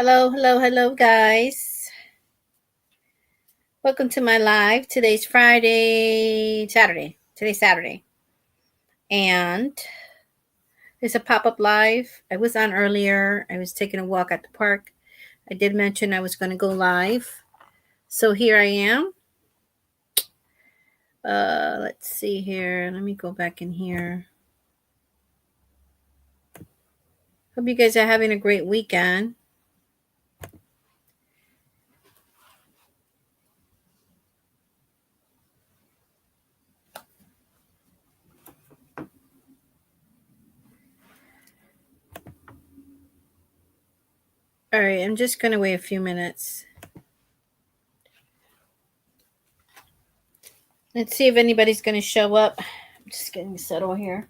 Hello, hello, hello, guys. Welcome to my live. Today's Saturday. Today's Saturday. And it's a pop up live. I was on earlier. I was taking a walk at the park. I did mention I was going to go live. So here I am. Let's see here. Let me go back in here. Hope you guys are having a great weekend. All right, I'm just going to wait a few minutes. Let's see if anybody's going to show up. I'm just getting settled here.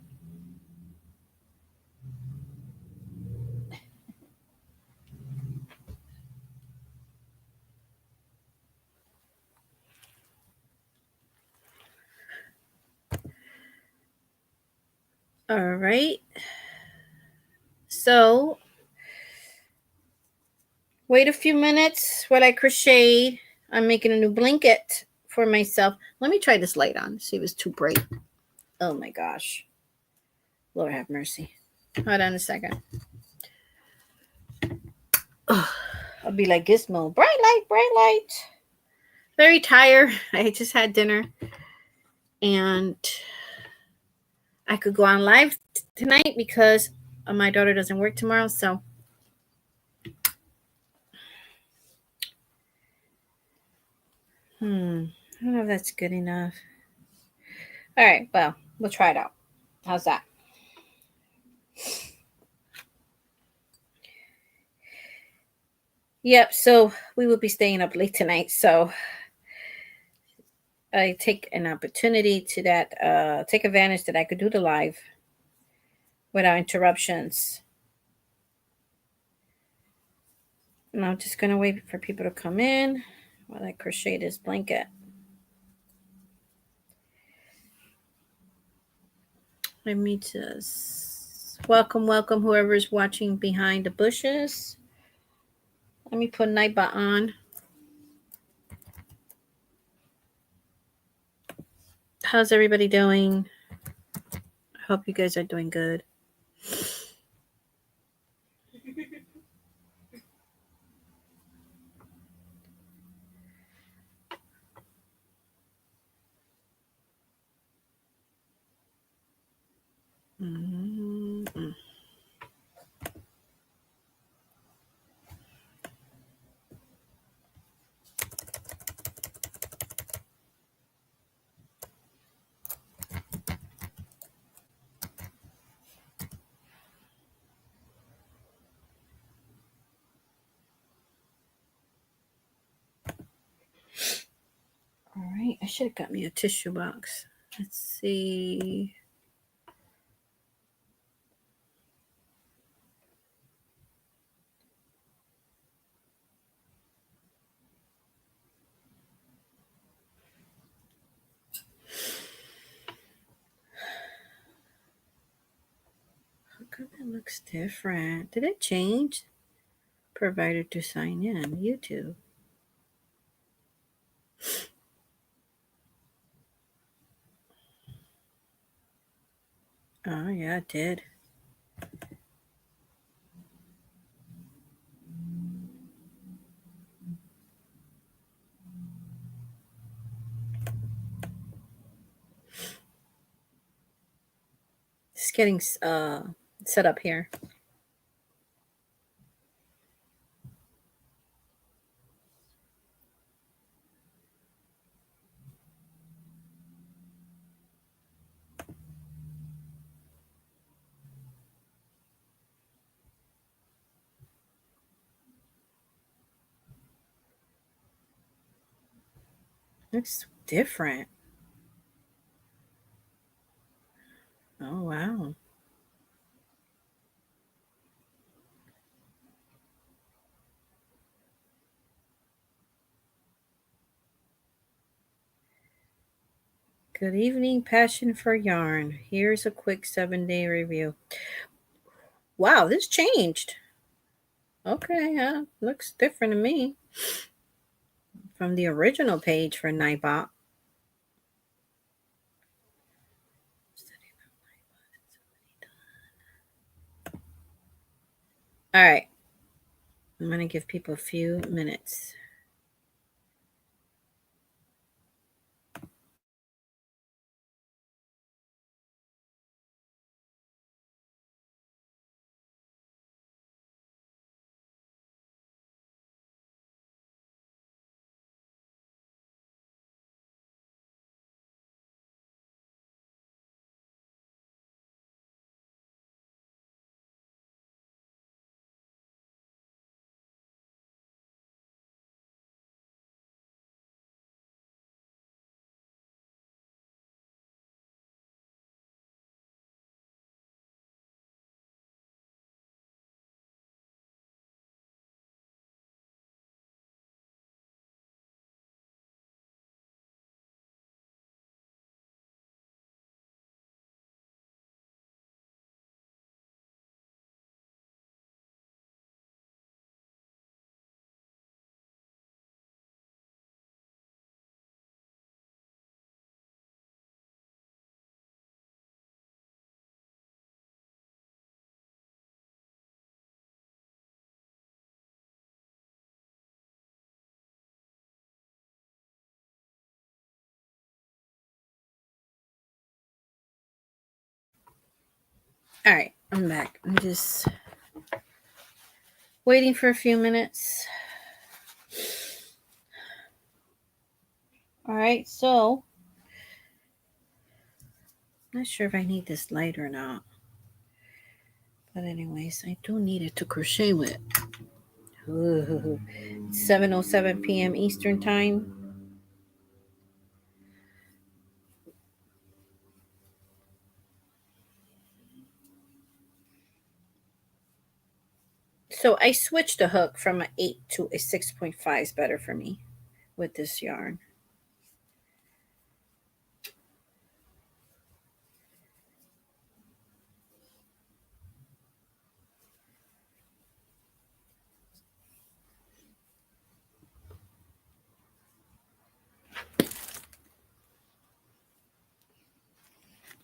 All right. So wait a few minutes while I crochet. I'm making a new blanket for myself. Let me try this light on. See if it's too bright. Oh my gosh. Lord have mercy. Hold on a second. Oh, I'll be like Gizmo. Bright light, bright light. Very tired. I just had dinner. And I could go on live tonight because my daughter doesn't work tomorrow. So I don't know if that's good enough. All right, well, we'll try it out. How's that? Yep, so we will be staying up late tonight. So I take an opportunity to take advantage that I could do the live without interruptions. And I'm just going to wait for people to come in while I crochet this blanket. Let me just welcome whoever's watching behind the bushes. Let me put Nightbot on. How's everybody doing? I hope you guys are doing good. Mm-hmm. All right, I should have got me a tissue box. Let's see. How come it looks different? Did it change? Provider to sign in. YouTube. Oh, yeah, it did. Just getting set up here. Looks different. Oh, wow. Good evening, Passion for Yarn. Here's a quick 7-day review. Wow, this changed. Okay, yeah, looks different to me from the original page for Nightbot. All right, I'm going to give people a few minutes. All right, I'm back. I'm just waiting for a few minutes. All right, so I'm not sure if I need this light or not. But anyways, I do need it to crochet with. Ooh, 7:07 p.m. Eastern Time. So I switched the hook from an 8 to a 6.5 is better for me with this yarn.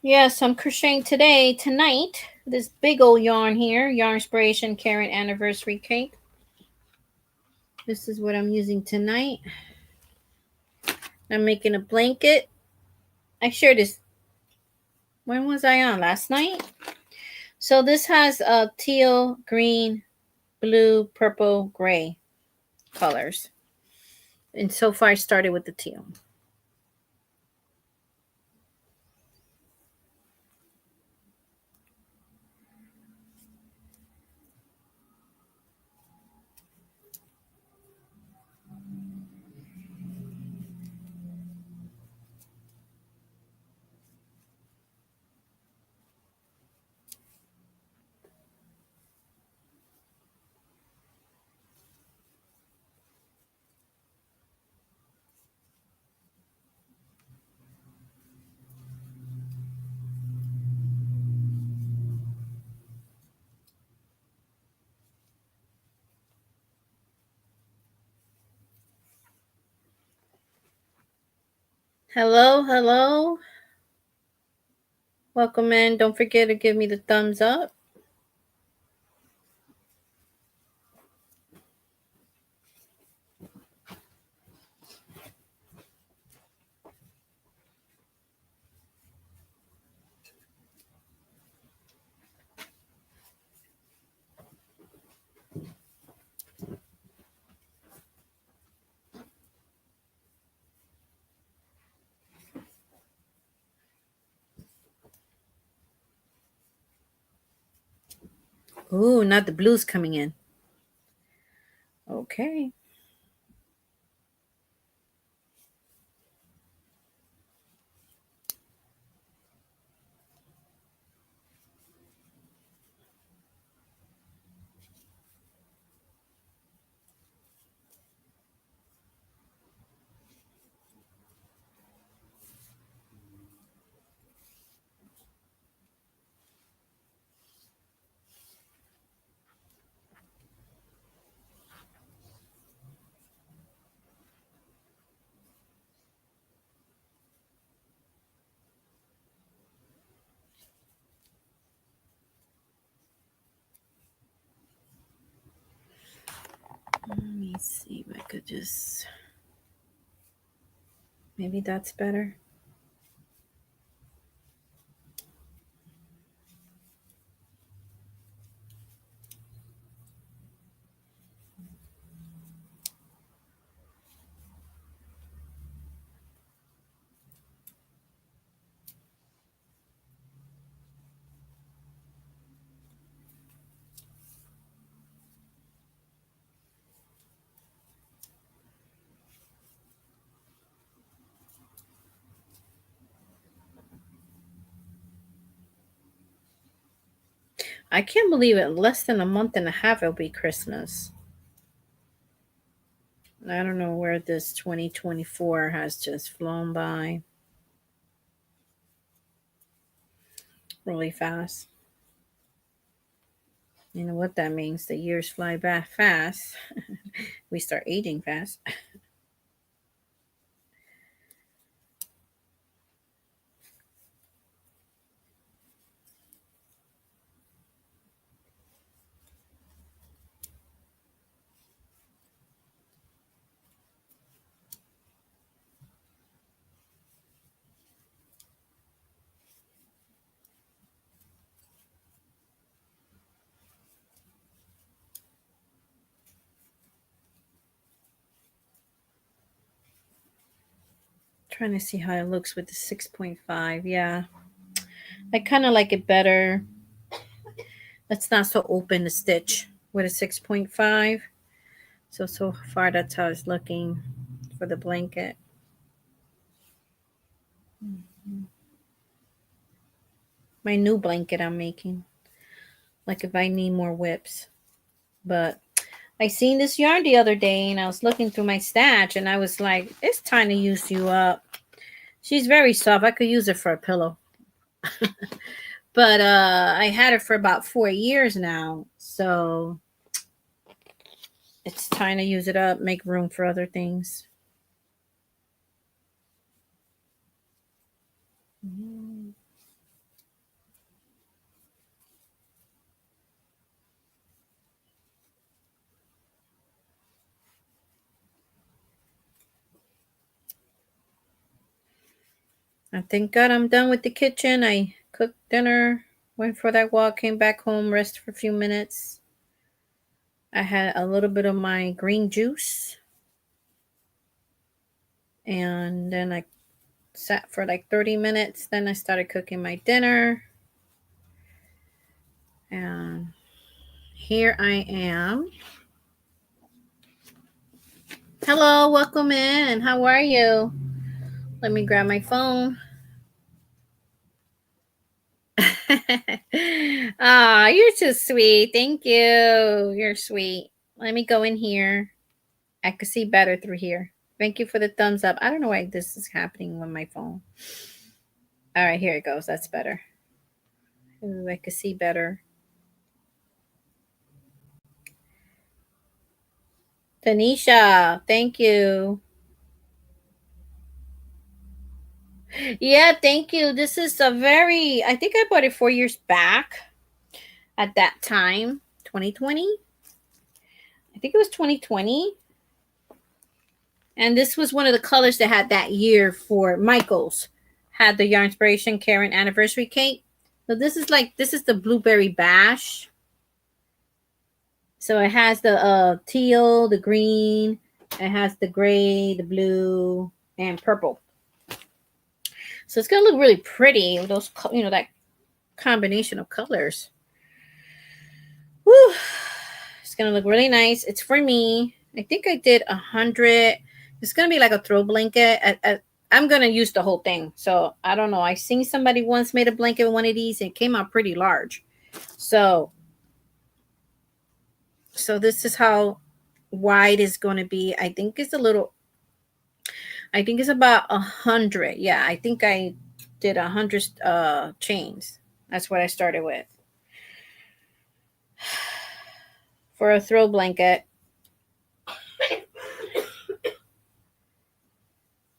Yes, I'm crocheting tonight, this big old yarn here, Yarn Inspiration Karen Anniversary Cake. This is what I'm using tonight. I'm making a blanket. I shared this. When was I on? Last night? So this has teal, green, blue, purple, gray colors. And so far I started with the teal. Hello, hello. Welcome in. Don't forget to give me the thumbs up. Ooh, not the blues coming in. Okay. Let's see if I could just, maybe that's better. I can't believe it. Less than a month and a half, it'll be Christmas. I don't know where this 2024 has just flown by really fast. You know what that means? The years fly back fast. We start aging fast. Trying to see how it looks with the 6.5. Yeah, I kind of like it better. It's not so open to stitch with a 6.5. So far that's how it's looking for the blanket. My new blanket I'm making. Like if I need more whips. But I seen this yarn the other day and I was looking through my stash and I was like, it's time to use you up. She's very soft. I could use it for a pillow. But I had it for about 4 years now. So it's time to use it up, make room for other things. I thank God I'm done with the kitchen. I cooked dinner, went for that walk, came back home, rested for a few minutes. I had a little bit of my green juice. And then I sat for like 30 minutes. Then I started cooking my dinner. And here I am. Hello, welcome in. How are you? Let me grab my phone. Ah, you're so sweet. Thank you. You're sweet. Let me go in here. I could see better through here. Thank you for the thumbs up. I don't know why this is happening on my phone. All right, here it goes. That's better. Ooh, I could see better. Tanisha, thank you. Yeah, thank you. This is a very, I think I bought it 4 years back at that time, 2020. I think it was 2020. And this was one of the colors that had that year for Michael's. Had the Yarn Inspiration Karen anniversary cake. So this is the blueberry bash. So it has the teal, the green, it has the gray, the blue, and purple. So it's gonna look really pretty with those, that combination of colors. Woo! It's gonna look really nice. It's for me. I think I did 100. It's gonna be like a throw blanket. I'm gonna use the whole thing. So I don't know. I seen somebody once made a blanket with one of these and it came out pretty large. So this is how wide it's going to be. I think it's about 100. Yeah, I think I did 100 chains. That's what I started with for a throw blanket.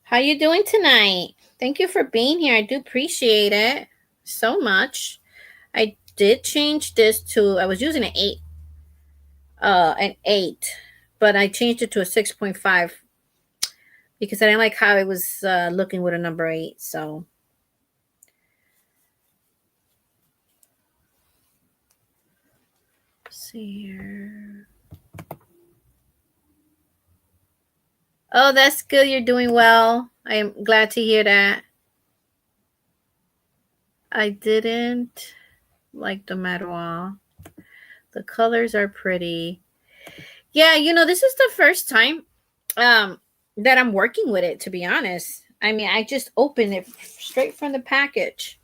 How you doing tonight? Thank you for being here. I do appreciate it so much. I did change this to, I was using an 8. but I changed it to a 6.5 because I didn't like how it was looking with a number 8. So let's see here. Oh, that's good. You're doing well. I am glad to hear that. I didn't like them at all. The colors are pretty. Yeah, this is the first time um that I'm working with it, to be honest. I mean, I just opened it straight from the package,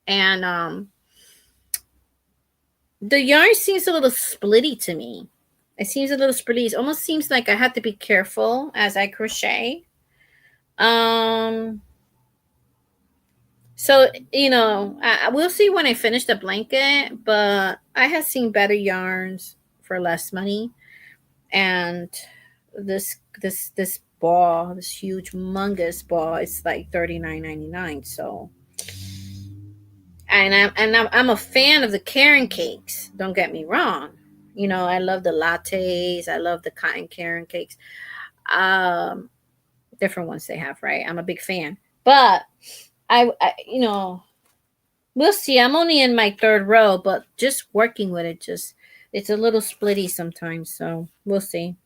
and the yarn seems a little splitty to me. It seems a little splitty. It almost seems like I have to be careful as I crochet. Um so I we'll see when I finish the blanket, but I have seen better yarns for less money. And this ball, this huge humongous ball, it's like $39.99. So, and I'm a fan of the Karen cakes. Don't get me wrong. I love the lattes. I love the cotton Karen cakes. Um, Different ones they have, right? I'm a big fan. But I we'll see. I'm only in my third row, but just working with it, just it's a little splitty sometimes. So we'll see.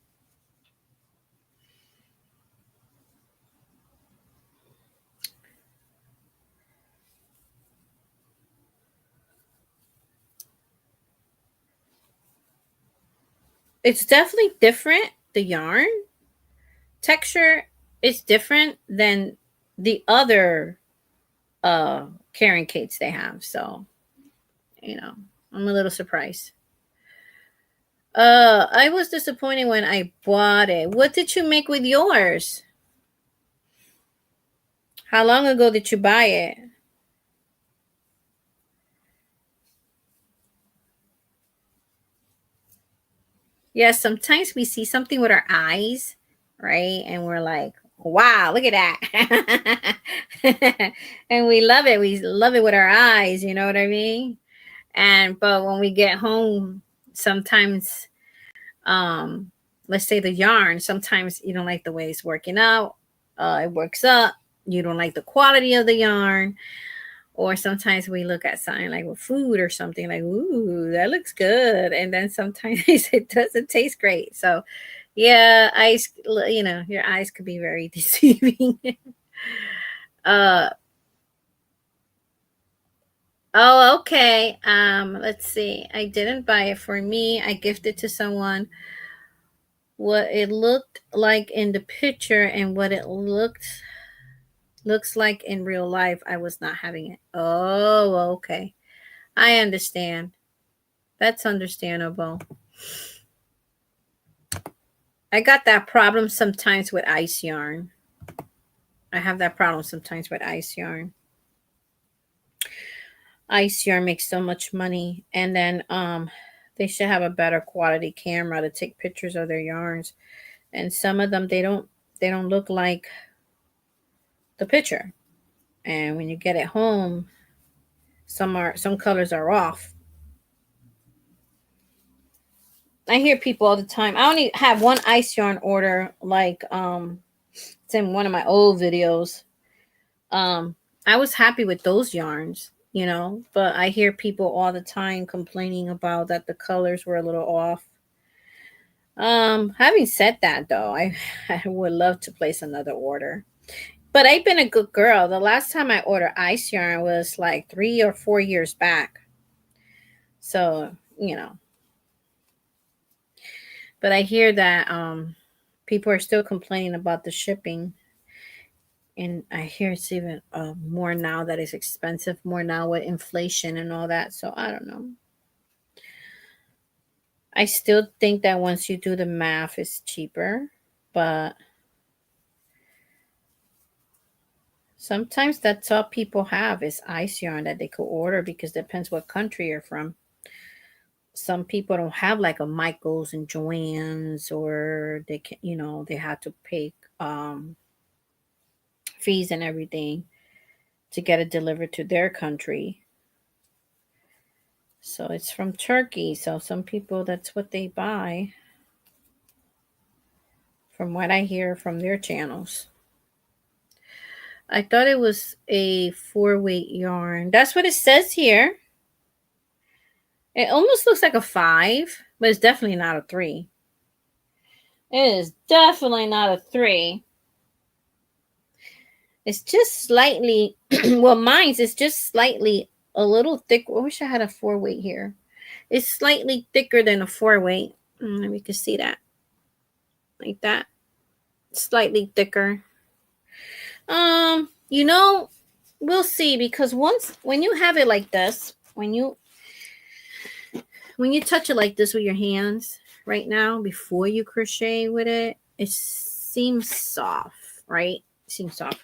It's definitely different. The yarn texture is different than the other Karen cakes they have. So, you know, I'm a little surprised. I was disappointed when I bought it. What did you make with yours? How long ago did you buy it? Yes, sometimes we see something with our eyes, right? And we're like, wow, look at that. And we love it. We love it with our eyes, you know what I mean? And but when we get home, sometimes let's say the yarn, sometimes you don't like the way it's working out. It works up. You don't like the quality of the yarn. Or sometimes we look at something like with food or something like, ooh, that looks good. And then sometimes it doesn't taste great. So, yeah, your eyes could be very deceiving. uh, oh, okay. Let's see. I didn't buy it for me. I gifted to someone. What it looked like in the picture and what it looks like in real life, I was not having it. Oh, okay. I understand. That's understandable. I got that problem sometimes with ice yarn. I have that problem sometimes with ice yarn. Ice yarn makes so much money, and then they should have a better quality camera to take pictures of their yarns. And some of them they don't look like the picture. And when you get it home, some colors are off. I hear people all the time. I only have one ice yarn order, like it's in one of my old videos. Um, I was happy with those yarns, but I hear people all the time complaining about that the colors were a little off. Having said that though, I would love to place another order. But I've been a good girl. The last time I ordered ice yarn was like 3 or 4 years back. So, but I hear that people are still complaining about the shipping. And I hear it's even more now that it's expensive, more now with inflation and all that. So I don't know. I still think that once you do the math, it's cheaper, but sometimes that's all people have is ice yarn that they could order because it depends what country you're from. Some people don't have like a Michaels and Joann's, or they can, they have to pay fees and everything to get it delivered to their country. So it's from Turkey. So some people, that's what they buy. from what I hear from their channels. I thought it was a 4-weight yarn. That's what it says here. It almost looks like a 5, but it's definitely not a 3. It is definitely not a 3. It's just slightly, well, mine's is just slightly a little thick. I wish I had a 4-weight here. It's slightly thicker than a 4-weight. Let me can see that. Like that. Slightly thicker. You know, we'll see, because when you have it like this, when you touch it like this with your hands right now before you crochet with it, it seems soft, right? It seems soft.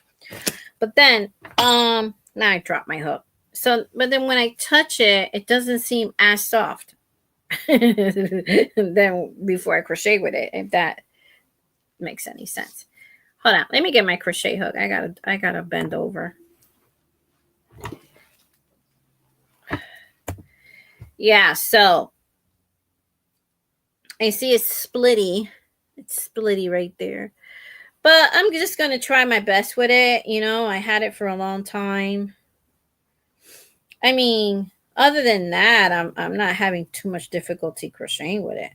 But then now I dropped my hook. So, but then when I touch it, it doesn't seem as soft than before I crochet with it, if that makes any sense. Hold on, let me get my crochet hook. I gotta bend over. Yeah, so I see it's splitty. It's splitty right there. But I'm just gonna try my best with it. You know, I had it for a long time. I mean, other than that, I'm not having too much difficulty crocheting with it.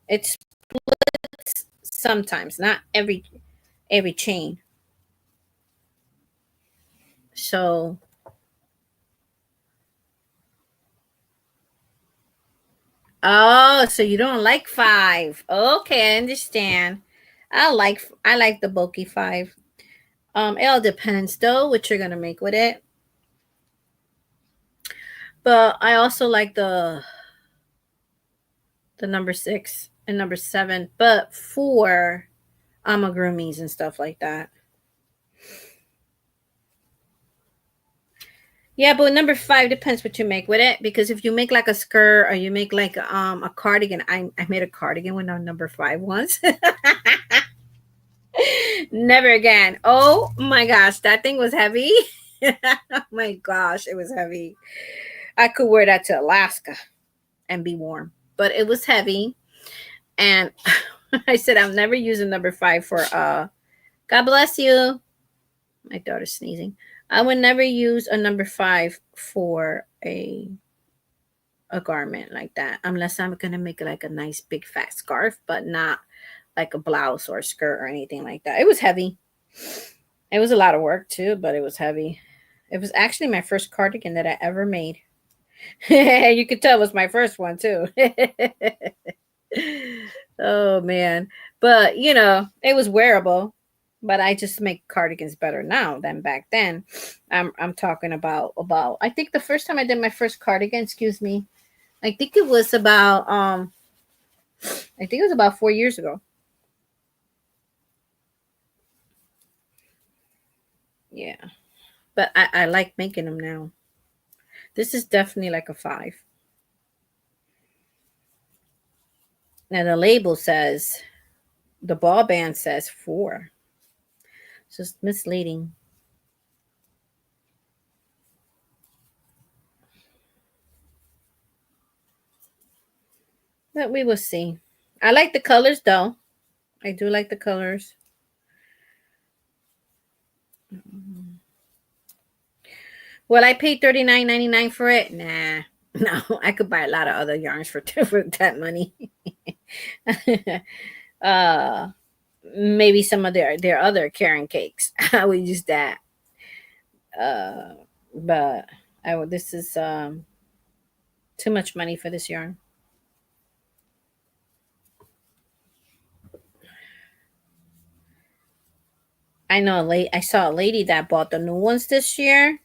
It splits sometimes, not every chain. So oh, so you don't like 5. Okay, I understand. I like the bulky 5. It all depends though what you're gonna make with it. But I also like the number 6 and number 7, but for amigurumis and stuff like that. Yeah, but number 5 depends what you make with it, because if you make like a skirt or you make like a cardigan, I made a cardigan with a number 5 once. Never again. Oh my gosh, that thing was heavy. Oh my gosh, it was heavy. I could wear that to Alaska and be warm, but it was heavy. And I said I'm never using number 5 for God bless you. My daughter's sneezing. I would never use a number 5 for a garment like that, unless I'm gonna make it like a nice big fat scarf, but not like a blouse or a skirt or anything like that. It was heavy. It was a lot of work too, but it was heavy. It was actually my first cardigan that I ever made. You could tell it was my first one too. Oh man. But you know, it was wearable. But I just make cardigans better now than back then. I'm talking about I think the first time I did my first cardigan, excuse me, I think it was about 4 years ago. Yeah. But I like making them now. This is definitely like a 5. Now the label says, the ball band says 4. It's just misleading. But we will see. I like the colors though. I do like the colors. Well, I paid $39.99 for it. Nah, no, I could buy a lot of other yarns for that money. Maybe some of their other Karen cakes. I would use that. But this is too much money for this yarn. I know I saw a lady that bought the new ones this year.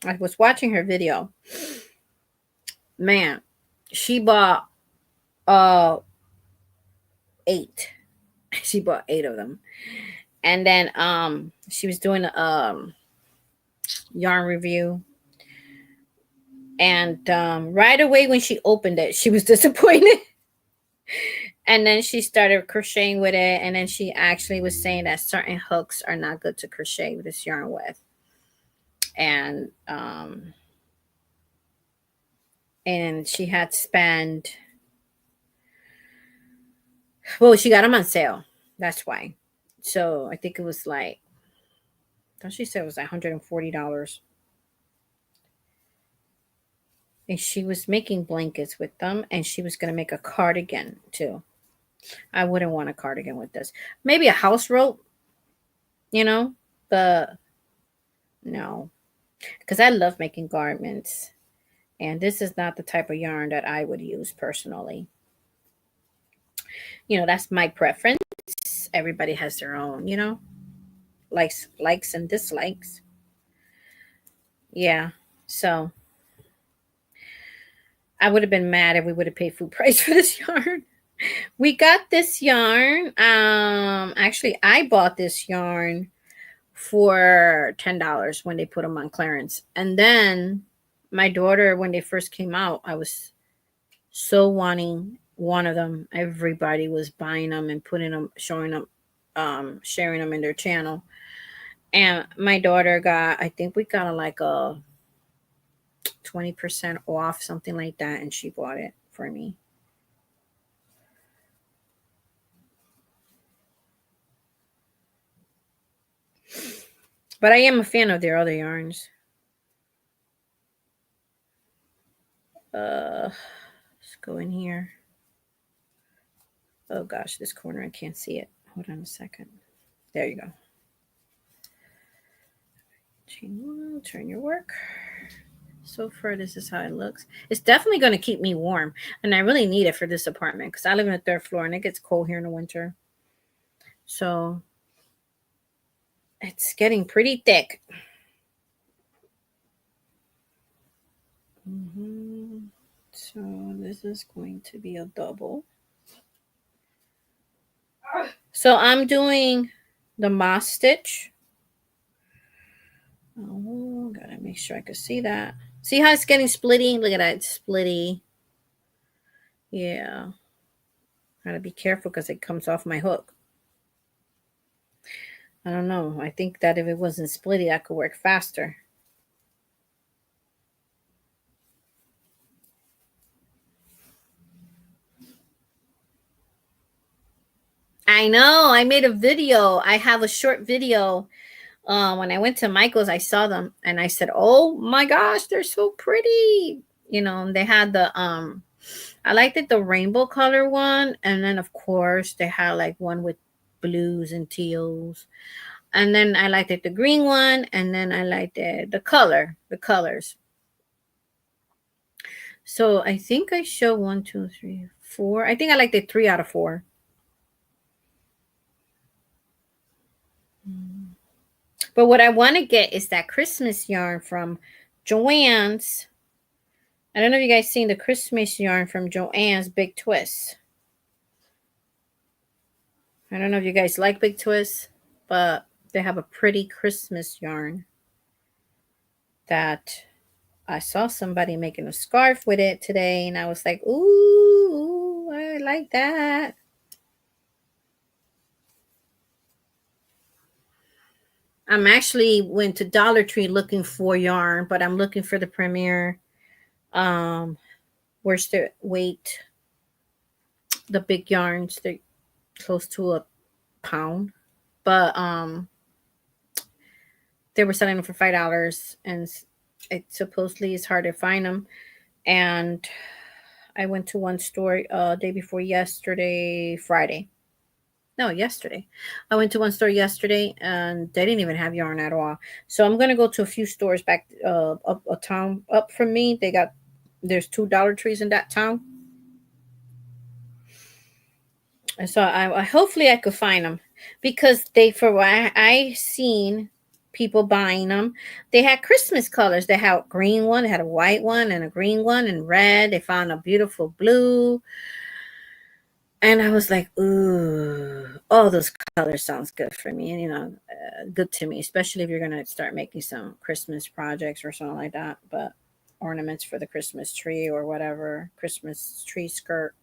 I was watching her video. Man, she bought 8. She bought 8 of them. And then she was doing a yarn review. And right away when she opened it, she was disappointed. And then she started crocheting with it. And then she actually was saying that certain hooks are not good to crochet with this yarn with. And she had spent, well, she got them on sale. That's why. So I think it was like, don't she say it was like $140. And she was making blankets with them, and she was going to make a cardigan too. I wouldn't want a cardigan with this. Maybe a house rope, you know, but no, because I love making garments. And this is not the type of yarn that I would use personally. That's my preference. Everybody has their own, likes and dislikes. Yeah. So I would have been mad if we would have paid full price for this yarn. We got this yarn. Actually, I bought this yarn for $10 when they put them on clearance. And then my daughter, when they first came out, I was so wanting one of them. Everybody was buying them and putting them, showing them, sharing them in their channel. And my daughter got, I think we got like a 20% off, something like that, and she bought it for me. But I am a fan of their other yarns. Let's go in here. Oh gosh, this corner, I can't see it. Hold on a second. There you go. Chain one, turn your work. So far, this is how it looks. It's definitely going to keep me warm. And I really need it for this apartment because I live on the 3rd floor and it gets cold here in the winter. So it's getting pretty thick. So this is going to be a double. So I'm doing the moss stitch. Oh, gotta make sure I can see that. See how it's getting splitty? Look at that, it's splitty. Yeah. Gotta be careful because it comes off my hook. I don't know. I think that if it wasn't splitty, I could work faster. I know. I made a video. I have a short video. When I went to Michael's, I saw them and I said, "Oh my gosh, they're so pretty!" They had the I liked it, the rainbow color one, and then of course they had like one with blues and teals, and then I liked it the green one, and then I liked the colors. So I think I show 1, 2, 3, 4. I think I liked it 3 out of 4. But what I want to get is that Christmas yarn from Joann's. I don't know if you guys seen the Christmas yarn from Joann's Big Twist. I don't know if you guys like Big Twist, but they have a pretty Christmas yarn that I saw somebody making a scarf with it today, and I was like, ooh, I like that. I'm actually went to Dollar Tree looking for yarn, but I'm looking for the Premier worsted weight, the big yarns. They're close to a pound, but they were selling them for $5, and it supposedly is hard to find them. And I went to one store day before yesterday, Friday. No, yesterday. I went to one store yesterday and they didn't even have yarn at all. So I'm gonna go to a few stores back up a town up from me. There's 2 Dollar Trees in that town. And so I hopefully I could find them because for what I seen people buying them, they had Christmas colors. They had a green one, they had a white one and a green one and red. They found a beautiful blue. And I was like, ooh, all those colors sounds good for me. And, good to me, especially if you're going to start making some Christmas projects or something like that. But ornaments for the Christmas tree or whatever, Christmas tree skirt.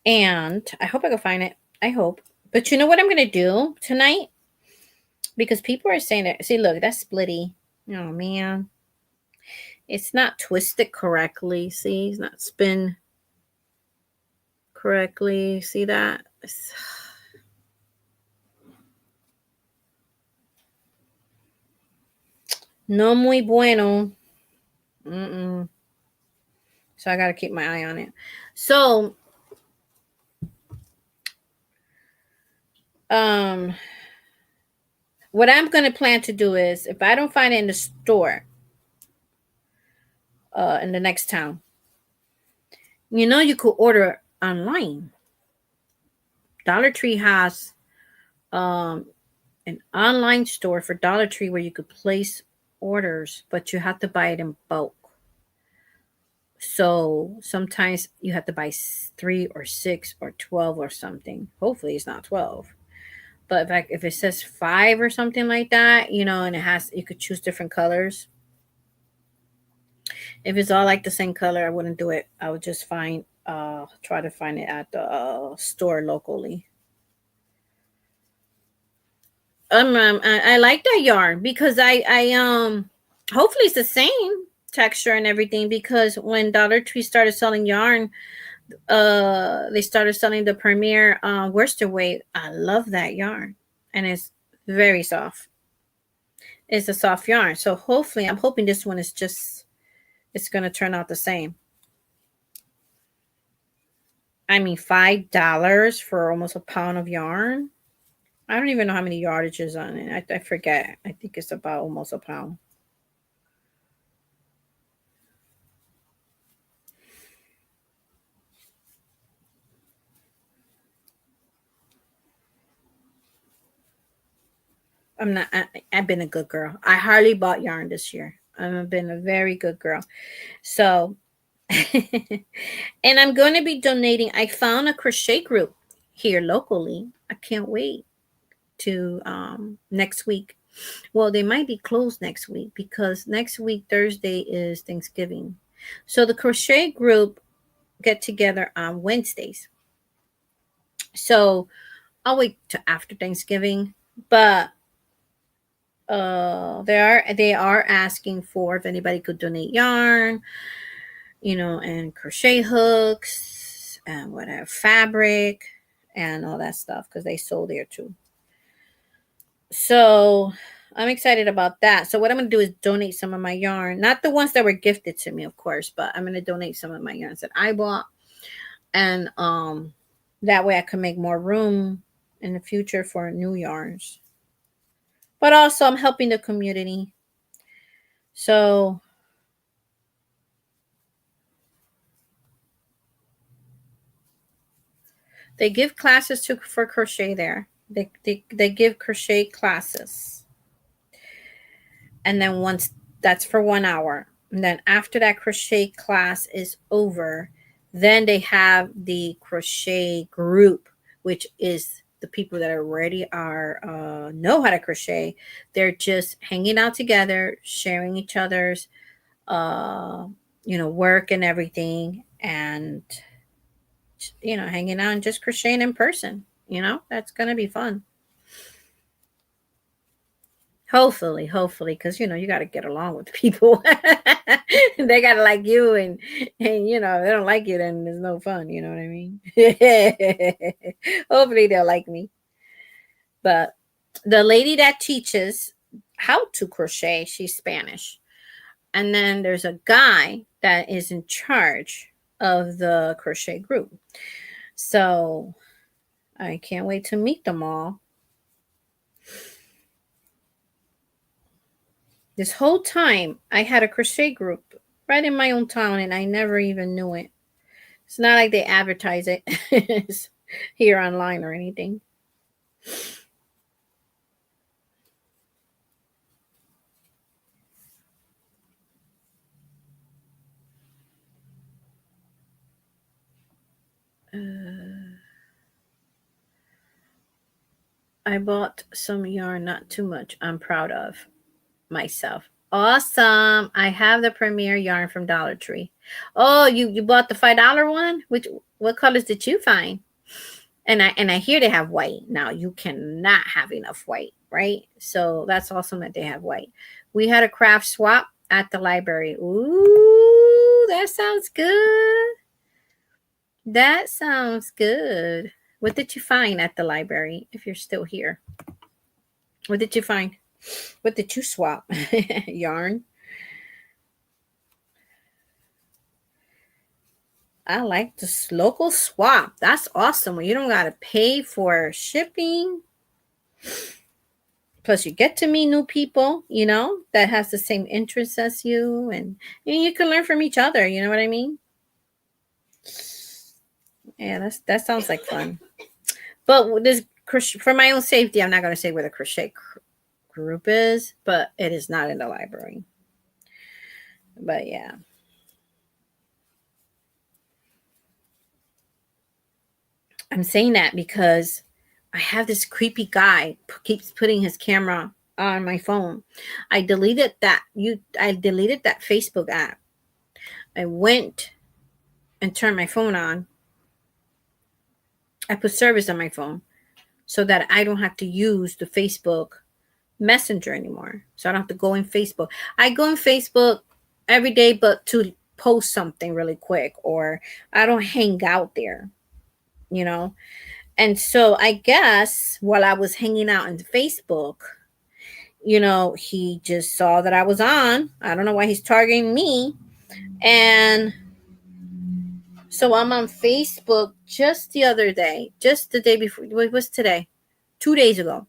And I hope I can find it. I hope. But you know what I'm going to do tonight? Because people are saying that, see, look, that's splitty. Oh, man. It's not twisted correctly. See, it's not spin correctly. See that? No muy bueno. Mm-mm. So I got to keep my eye on it. So, um, what I'm going to plan to do is if I don't find it in the store, in the next town, you could order online. Dollar Tree has um, an online store for Dollar Tree where you could place orders, but you have to buy it in bulk. So sometimes you have to buy 3 or 6 or 12 or something. Hopefully it's not 12. But if it says 5 or something like that, and you could choose different colors. If it's all like the same color, I wouldn't do it. I would just try to find it at the store locally. I like that yarn because hopefully it's the same texture and everything, because when Dollar Tree started selling yarn, they started selling the Premier worsted weight. I love that yarn, and it's very soft. It's a soft yarn, so hopefully I'm hoping this one it's going to turn out the same. I mean, $5 for almost a pound of yarn. I don't even know how many yardages on it. I forget. I think it's about almost a pound. I'm not. I've been a good girl. I hardly bought yarn this year. I've been a very good girl. So, and I'm going to be donating. I found a crochet group here locally. I can't wait to next week. Well, they might be closed next week because next week Thursday is Thanksgiving. So the crochet group get together on Wednesdays. So I'll wait to after Thanksgiving, but they are asking for if anybody could donate yarn, and crochet hooks and whatever fabric and all that stuff, because they sold there too. So I'm excited about that. So what I'm going to do is donate some of my yarn, not the ones that were gifted to me, of course, but I'm going to donate some of my yarns that I bought, and that way I can make more room in the future for new yarns. But also I'm helping the community. So they give classes for crochet there. They give crochet classes. And then once that's for 1 hour. And then after that crochet class is over, then they have the crochet group, which is the people that already know how to crochet. They're just hanging out together, sharing each other's work and everything, and hanging out and just crocheting in person. That's gonna be fun. Hopefully, because you got to get along with people. They got to like you, and if they don't like you, then there's no fun. You know what I mean? Hopefully, they'll like me. But the lady that teaches how to crochet, she's Spanish, and then there's a guy that is in charge of the crochet group. So I can't wait to meet them all. This whole time, I had a crochet group right in my own town, and I never even knew it. It's not like they advertise it here online or anything. I bought some yarn, not too much. I'm proud of myself. Awesome. I have the Premier yarn from Dollar Tree. Oh, you bought the $5 one? What colors did you find? And I hear they have white. Now you cannot have enough white, right? So that's awesome that they have white. We had a craft swap at the library. Ooh, that sounds good. That sounds good. What did you find at the library if you're still here? What did you find? What did you swap? Yarn. I like this local swap. That's awesome. When you don't got to pay for shipping. Plus, you get to meet new people, that has the same interests as you. And you can learn from each other. You know what I mean? Yeah, that sounds like fun. But this, for my own safety, I'm not going to say where the crochet group is, but it is not in the library. But yeah. I'm saying that because I have this creepy guy keeps putting his camera on my phone. I deleted that Facebook app. I went and turned my phone on. I put service on my phone so that I don't have to use the Facebook Messenger anymore. So I don't have to go in Facebook. I go in Facebook every day, but to post something really quick, or I don't hang out there, And so I guess while I was hanging out on Facebook, he just saw that I was on. I don't know why he's targeting me. And so I'm on Facebook just the other day, just the day before. What was today? 2 days ago.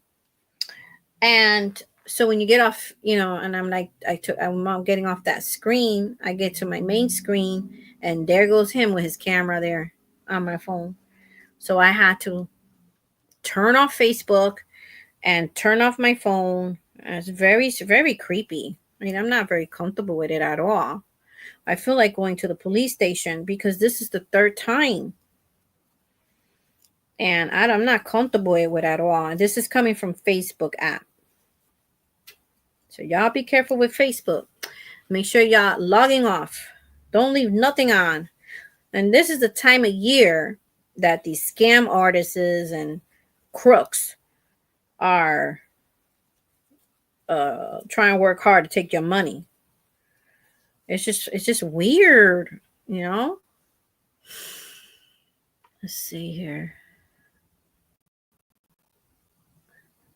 And so when you get off, and I'm like, I'm getting off that screen. I get to my main screen, and there goes him with his camera there on my phone. So I had to turn off Facebook and turn off my phone. It's very, very creepy. I mean, I'm not very comfortable with it at all. I feel like going to the police station because this is the third time. And I'm not comfortable with it at all. And this is coming from Facebook app. So y'all be careful with Facebook. Make sure y'all logging off. Don't leave nothing on. And this is the time of year that these scam artists and crooks are trying to work hard to take your money. It's just weird, Let's see here.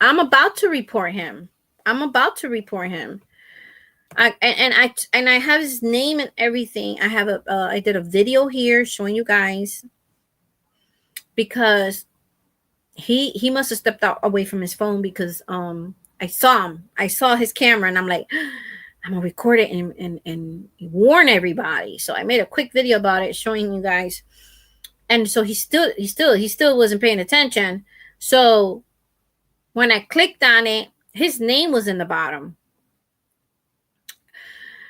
I'm about to report him. I have his name and everything. I did a video here showing you guys because he must have stepped out away from his phone because I saw him. I saw his camera and I'm like, I'm gonna record it and warn everybody. So I made a quick video about it showing you guys. And so he still wasn't paying attention. So when I clicked on it, his name was in the bottom.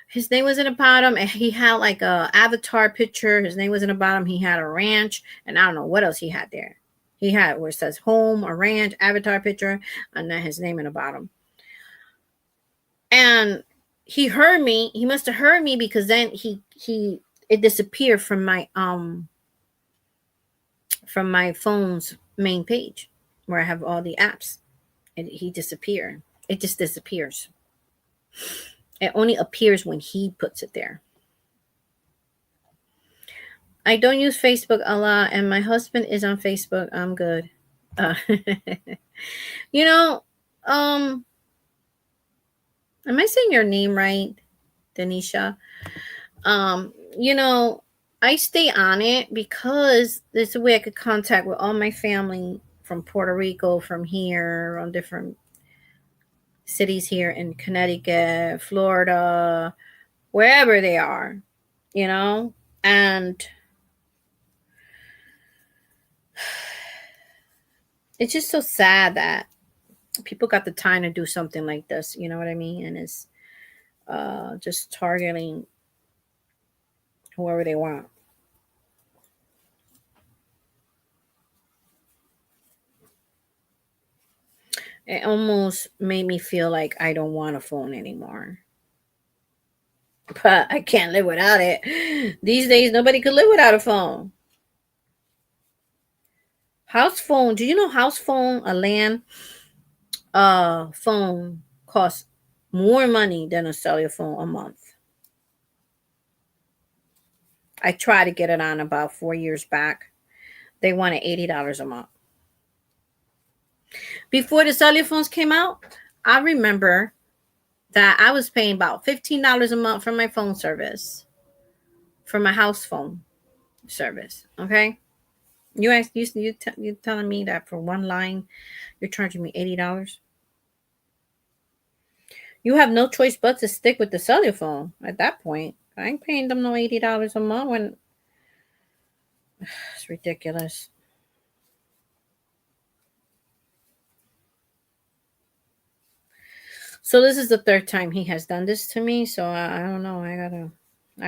His name was in the bottom, and he had like a avatar picture. His name was in the bottom. He had a ranch, and I don't know what else he had there. He had where it says home, a ranch, avatar picture, and then his name in the bottom. And he heard me. He must have heard me because then it disappeared from my phone's main page where I have all the apps. And he disappeared. It just disappears. It only appears when he puts it there. I don't use Facebook a lot, and my husband is on Facebook. I'm good. Am I saying your name right, Denisha? I stay on it because it's a way I could contact with all my family from Puerto Rico, from here, on different cities here in Connecticut, Florida, wherever they are, and it's just so sad that people got the time to do something like this, you know what I mean? And it's just targeting whoever they want. It almost made me feel like I don't want a phone anymore. But I can't live without it. These days, nobody could live without a phone. House phone. Do you know house phone, a LAN phone costs more money than a cellular phone a month? I tried to get it on about 4 years back. They wanted $80 a month. Before the cellular phones came out, I remember that I was paying about $15 a month for my phone service, for my house phone service. Okay, you telling me that for one line you're charging me $80? You have no choice but to stick with the cellular phone at that point. I ain't paying them no $80 a month when it's ridiculous. So this is the third time he has done this to me. So I don't know. I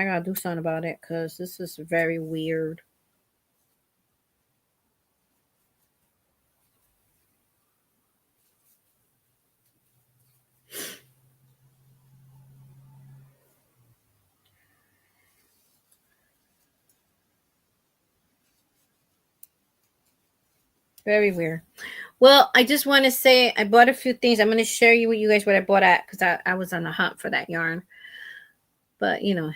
gotta do something about it because this is very weird. Very weird. Well, I just want to say I bought a few things. I'm going to share you with you guys what I bought at because I was on the hunt for that yarn. But you know,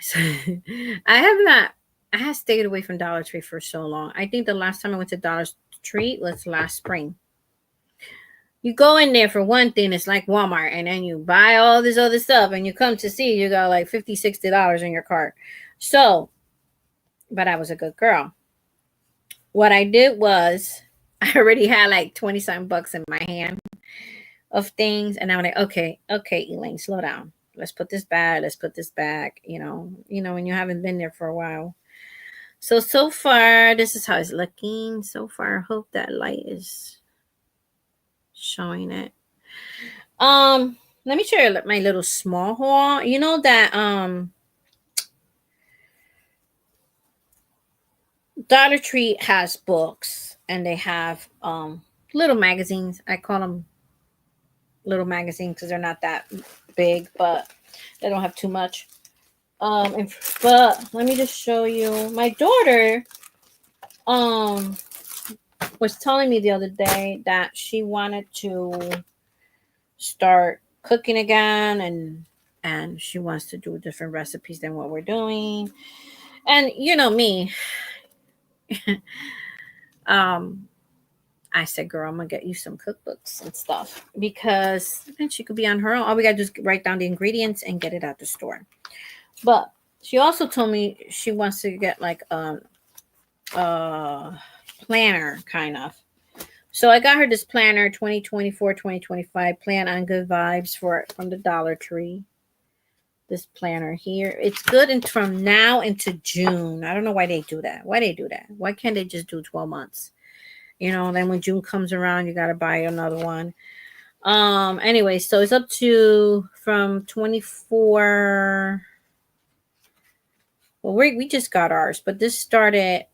I have not. I have stayed away from Dollar Tree for so long. I think the last time I went to Dollar Tree was last spring. You go in there for one thing, it's like Walmart, and then you buy all this other stuff, and you come to see you got like $50, $60 in your cart. So, but I was a good girl. What I did was I already had like 20 something bucks in my hand of things, and I'm like, okay, Elaine, slow down. Let's put this back. Let's put this back. You know when you haven't been there for a while. So far, this is how it's looking. So far, I hope that light is showing it. Let me show you my little small haul. You know that Dollar Tree has books and they have little magazines. I call them little magazines because they're not that big, but they don't have too much. But let me just show you. My daughter was telling me the other day that she wanted to start cooking again, and she wants to do different recipes than what we're doing. And you know me, I said, girl, I'm gonna get you some cookbooks and stuff because then she could be on her own. All we gotta do is write down the ingredients and get it at the store. But she also told me she wants to get like a planner kind of. So I got her this planner, 2024-2025 Plan on Good Vibes from the Dollar Tree. This planner here. It's good from now into June. I don't know why they do that. Why can't they just do 12 months? Then when June comes around, you got to buy another one. Anyway, so it's up to from 24. Well, we just got ours, but this started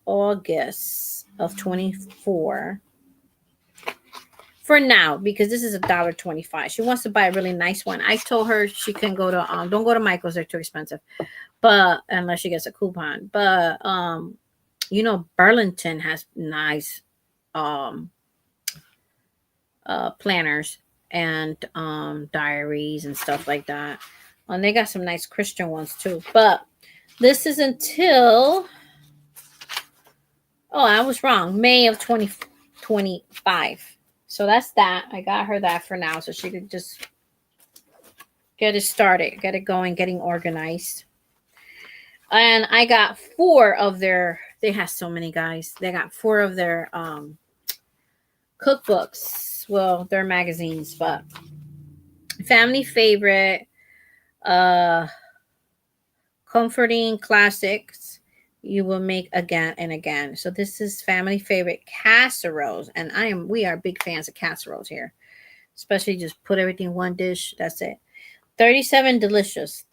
August of 24. For now, because this is $1.25. She wants to buy a really nice one. I told her she can go to don't go to Michael's, they're too expensive. But unless she gets a coupon. But Burlington has nice planners and diaries and stuff like that. And they got some nice Christian ones too. But this is until I was wrong. May of 2025. So that's that. I got her that for now so she could just get it started, get it going, getting organized. And I got 4 of they have so many, guys. They got 4 of their cookbooks. Well, they're magazines, but family favorite, comforting classics you will make again and again. So this is family favorite casseroles, and we are big fans of casseroles here, especially just put everything in one dish. That's it. 37 delicious.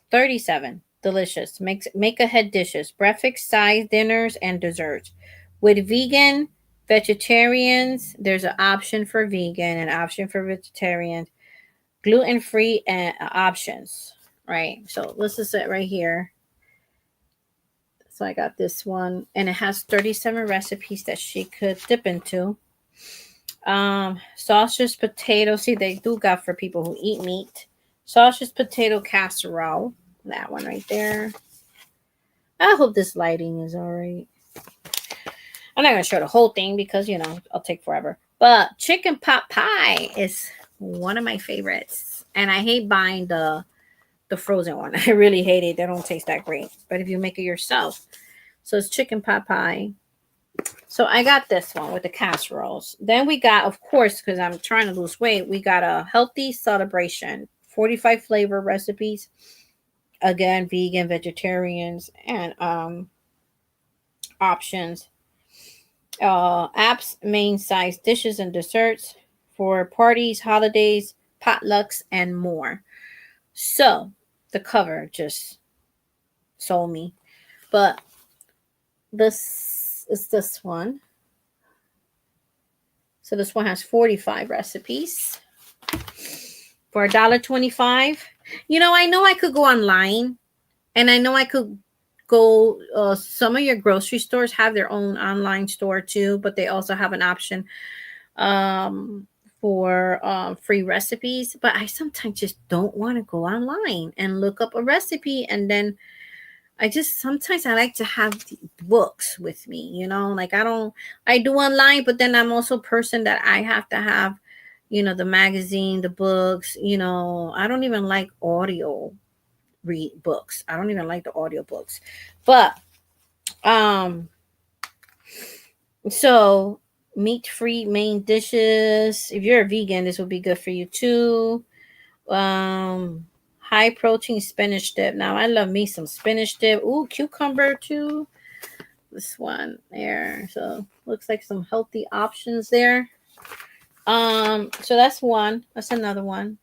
Make ahead dishes, breakfast, sides, dinners, and desserts. With vegan, vegetarians, there's an option for vegan, an option for vegetarians, gluten-free, and options. Right. So this is it right here. So I got this one, and it has 37 recipes that she could dip into. Sausage, potatoes. See, they do got for people who eat meat. Sausage potato casserole. That one right there. I hope this lighting is all right. I'm not going to show the whole thing because, you know, I'll take forever. But chicken pot pie is one of my favorites. And I hate buying the frozen one. I really hate it. They don't taste that great. But if you make it yourself. So it's chicken pot pie. So I got this one with the casseroles. Then we got, of course, because I'm trying to lose weight, we got a healthy celebration. 45 flavor recipes. Again, vegan, vegetarians, and options. Apps, main size dishes and desserts for parties, holidays, potlucks, and more. So the cover just sold me. But this is this one. So this one has 45 recipes for $1.25. You know I could go online, and I know I could go. Some of your grocery stores have their own online store too, but they also have an option for free recipes. But I sometimes just don't want to go online and look up a recipe, and then sometimes I like to have the books with me, you know, like I do online, but then I'm also a person that I have to have, you know, the magazine, the books, you know, I don't even like audio read books. I don't even like the audio books. But so meat-free main dishes. If you're a vegan, this would be good for you too. High protein spinach dip. Now I love me some spinach dip. Ooh, cucumber too. This one there. So looks like some healthy options there. So that's one. That's another one.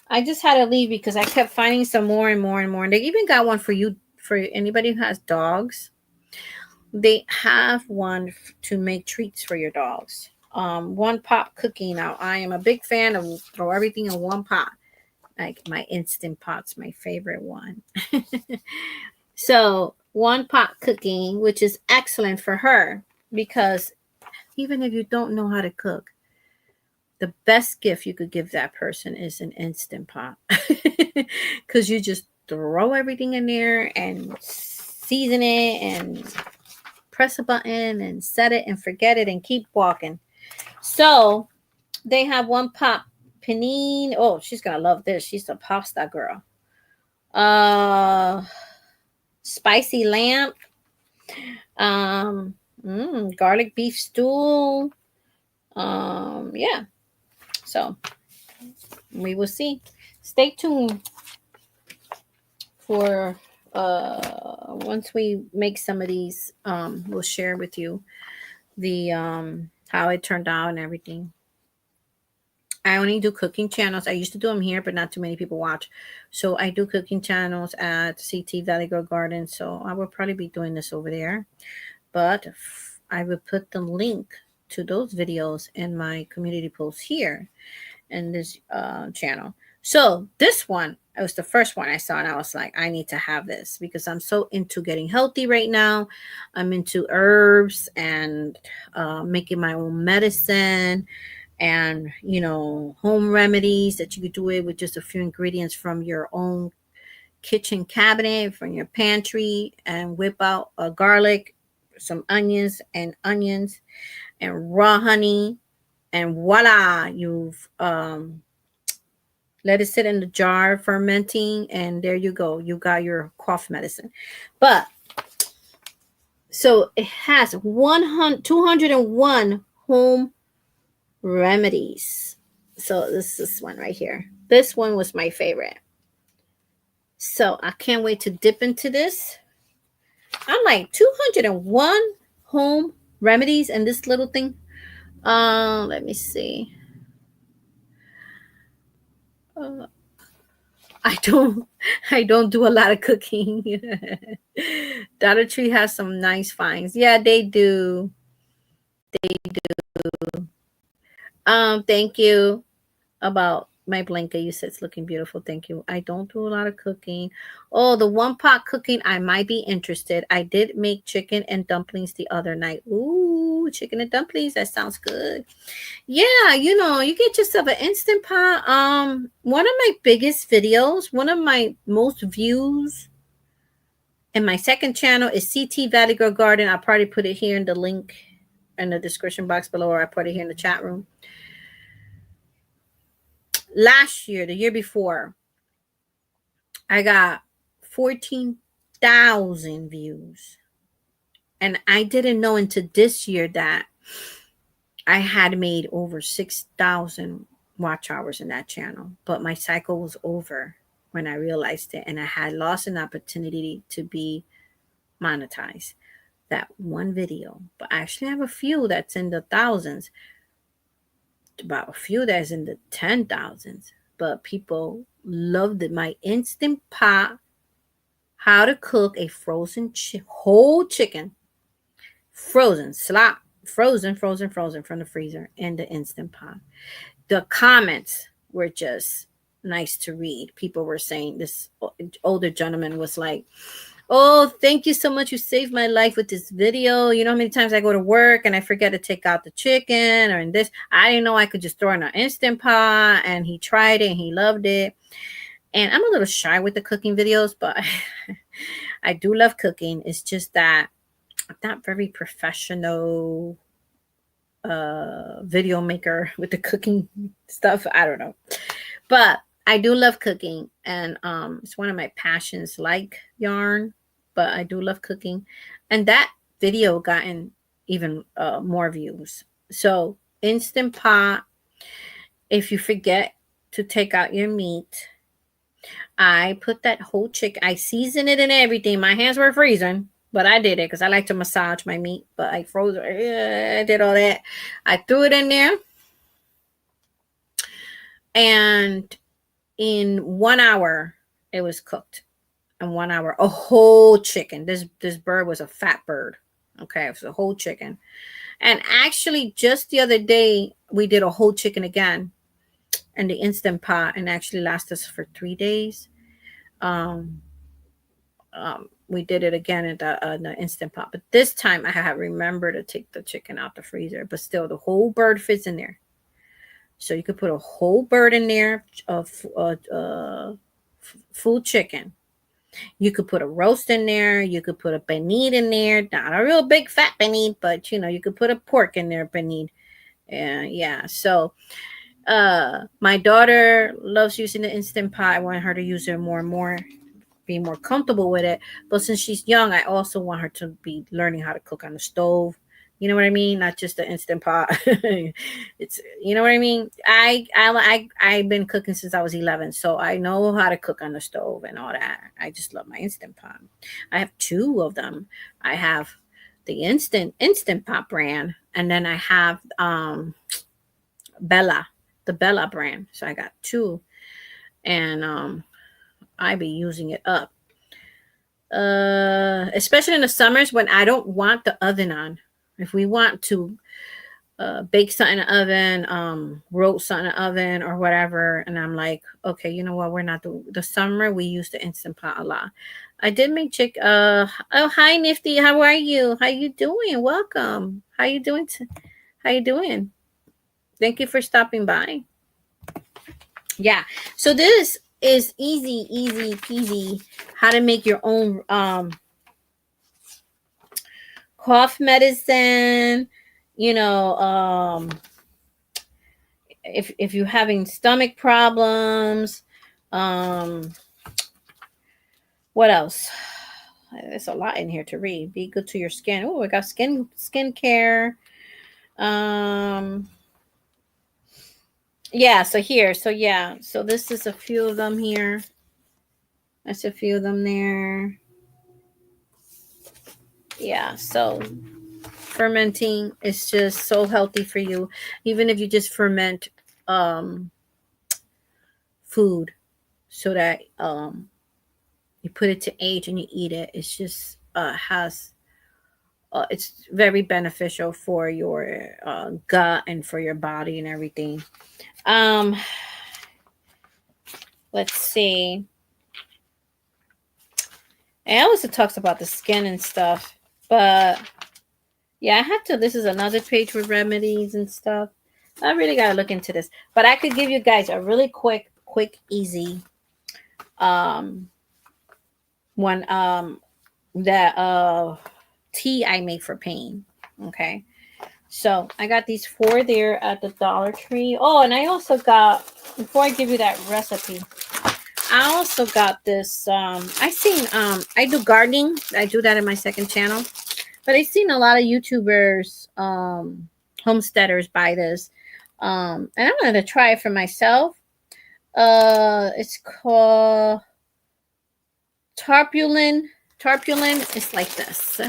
I just had to leave because I kept finding some more and more and more. And they even got one for you, for anybody who has dogs. They have one to make treats for your dogs. One pot cooking. Now I am a big fan of throw everything in one pot. Like my Instant Pot's my favorite one. So one pot cooking, which is excellent for her because even if you don't know how to cook, the best gift you could give that person is an Instant Pot. Because you just throw everything in there and season it and press a button and set it and forget it and keep walking. So they have one pot panini. Oh, she's gonna love this. She's a pasta girl. Spicy lamb. Garlic beef stew. Yeah. So we will see. Stay tuned for once we make some of these. We'll share with you the how it turned out and everything. I only do cooking channels. I used to do them here, but not too many people watch. So I do cooking channels at CT Valley Girl Garden. So I will probably be doing this over there. But I will put the link to those videos in my community post here in this channel. So this one, it was the first one I saw, and I was like, I need to have this because I'm so into getting healthy right now. I'm into herbs and making my own medicine and, you know, home remedies that you could do it with just a few ingredients from your own kitchen cabinet, from your pantry, and whip out a garlic, some onions and raw honey, and voila, you've let it sit in the jar fermenting, and there you go. You got your cough medicine. But so it has 201 home remedies. So this is one right here. This one was my favorite. So I can't wait to dip into this. I'm like 201 home remedies and this little thing. Let me see. I don't do a lot of cooking. Dollar Tree has some nice finds. Yeah, they do. They do. Thank you about my blanket. You said it's looking beautiful. Thank you. I don't do a lot of cooking. Oh, the one pot cooking, I might be interested. I did make chicken and dumplings the other night. Ooh, Ooh, chicken and dumplings. That sounds good. Yeah, you get yourself an Instant Pot. One of my biggest videos, one of my most views in my second channel is CT Valley Girl Garden. I'll probably put it here in the link in the description box below, or I put it here in the chat room. Last year, the year before, I got 14,000 views. And I didn't know until this year that I had made over 6,000 watch hours in that channel. But my cycle was over when I realized it, and I had lost an opportunity to be monetized. That one video. But I actually have a few that's in the thousands, about a few that's in the 10,000s. But people loved it. My Instant Pot, how to cook a frozen whole chicken, frozen frozen from the freezer in the Instant Pot. The comments were just nice to read. People were saying, this older gentleman was like, oh, thank you so much. You saved my life with this video. You know how many times I go to work and I forget to take out the chicken or in this. I didn't know I could just throw in an Instant Pot. And he tried it and he loved it. And I'm a little shy with the cooking videos, but I do love cooking. It's just that I'm not very professional video maker with the cooking stuff. I don't know. But I do love cooking, and it's one of my passions, like yarn, but I do love cooking. And that video gotten even more views. So Instant Pot, if you forget to take out your meat, I put that whole chicken, I season it and everything. My hands were freezing, but I did it because I like to massage my meat. But I froze it. I did all that. I threw it in there. And in 1 hour, it was cooked. In 1 hour, a whole chicken. This bird was a fat bird. Okay, it was a whole chicken. And actually, just the other day, we did a whole chicken again in the Instant Pot, and actually lasted us for 3 days. We did it again in the Instant Pot, but this time I had remembered to take the chicken out the freezer. But still, the whole bird fits in there. So you could put a whole bird in there of full chicken. You could put a roast in there. You could put a panide in there. Not a real big fat panide, but you could put a pork in there, panide. Yeah. So my daughter loves using the Instant Pot. I want her to use it more and more, be more comfortable with it. But since she's young, I also want her to be learning how to cook on the stove. You know what I mean? Not just the Instant Pot. It's, you know what I mean? I've been cooking since I was 11, so I know how to cook on the stove and all that. I just love my Instant Pot. I have 2 of them. I have the Instant Pot brand, and then I have Bella, the Bella brand. So I got 2, and I be using it up. Especially in the summers when I don't want the oven on. If we want to bake something in the oven, roast something in the oven or whatever, and I'm like, okay, you know what? We're not the summer. We use the Instant Pot a lot. I did make chicken. Oh, hi, Nifty. How are you? How you doing? Welcome. How you doing? How you doing? Thank you for stopping by. Yeah. So this is easy peasy. How to make your own cough medicine, if you're having stomach problems, what else? There's a lot in here to read. Be good to your skin. Oh, I got skincare. Yeah, so this is a few of them here. That's a few of them there. Yeah, so fermenting is just so healthy for you. Even if you just ferment food so that you put it to age and you eat it, it's just it's very beneficial for your gut and for your body and everything. Let's see. And also talks about the skin and stuff, but Yeah, I have to. This is another page with remedies and stuff. I really got to look into this. But I could give you guys a really quick, easy um one that tea I make for pain. Okay. So I got these 4 there at the Dollar Tree. Oh, and I also got, before I give you that recipe, I also got this. I do gardening. I do that in my second channel. But I've seen a lot of YouTubers, homesteaders buy this. And I'm going to try it for myself. It's called Tarpaulin. Tarpaulin is like this.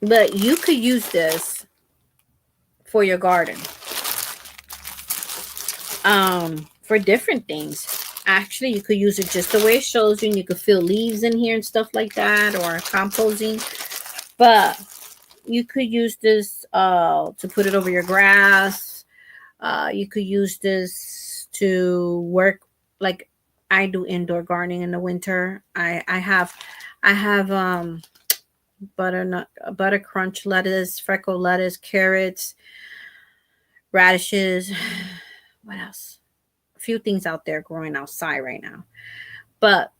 But you could use this for your garden. For different things. Actually, you could use it just the way it shows you, and you could fill leaves in here and stuff like that, or composting. But you could use this to put it over your grass. You could use this to work, like I do indoor gardening in the winter. I have butter crunch lettuce, freckle lettuce, carrots, radishes. What else? A few things out there growing outside right now. But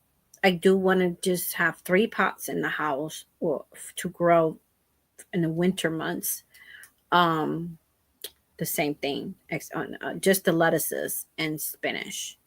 I do want to just have 3 pots in the house to grow in the winter months. The same thing, just the lettuces and spinach.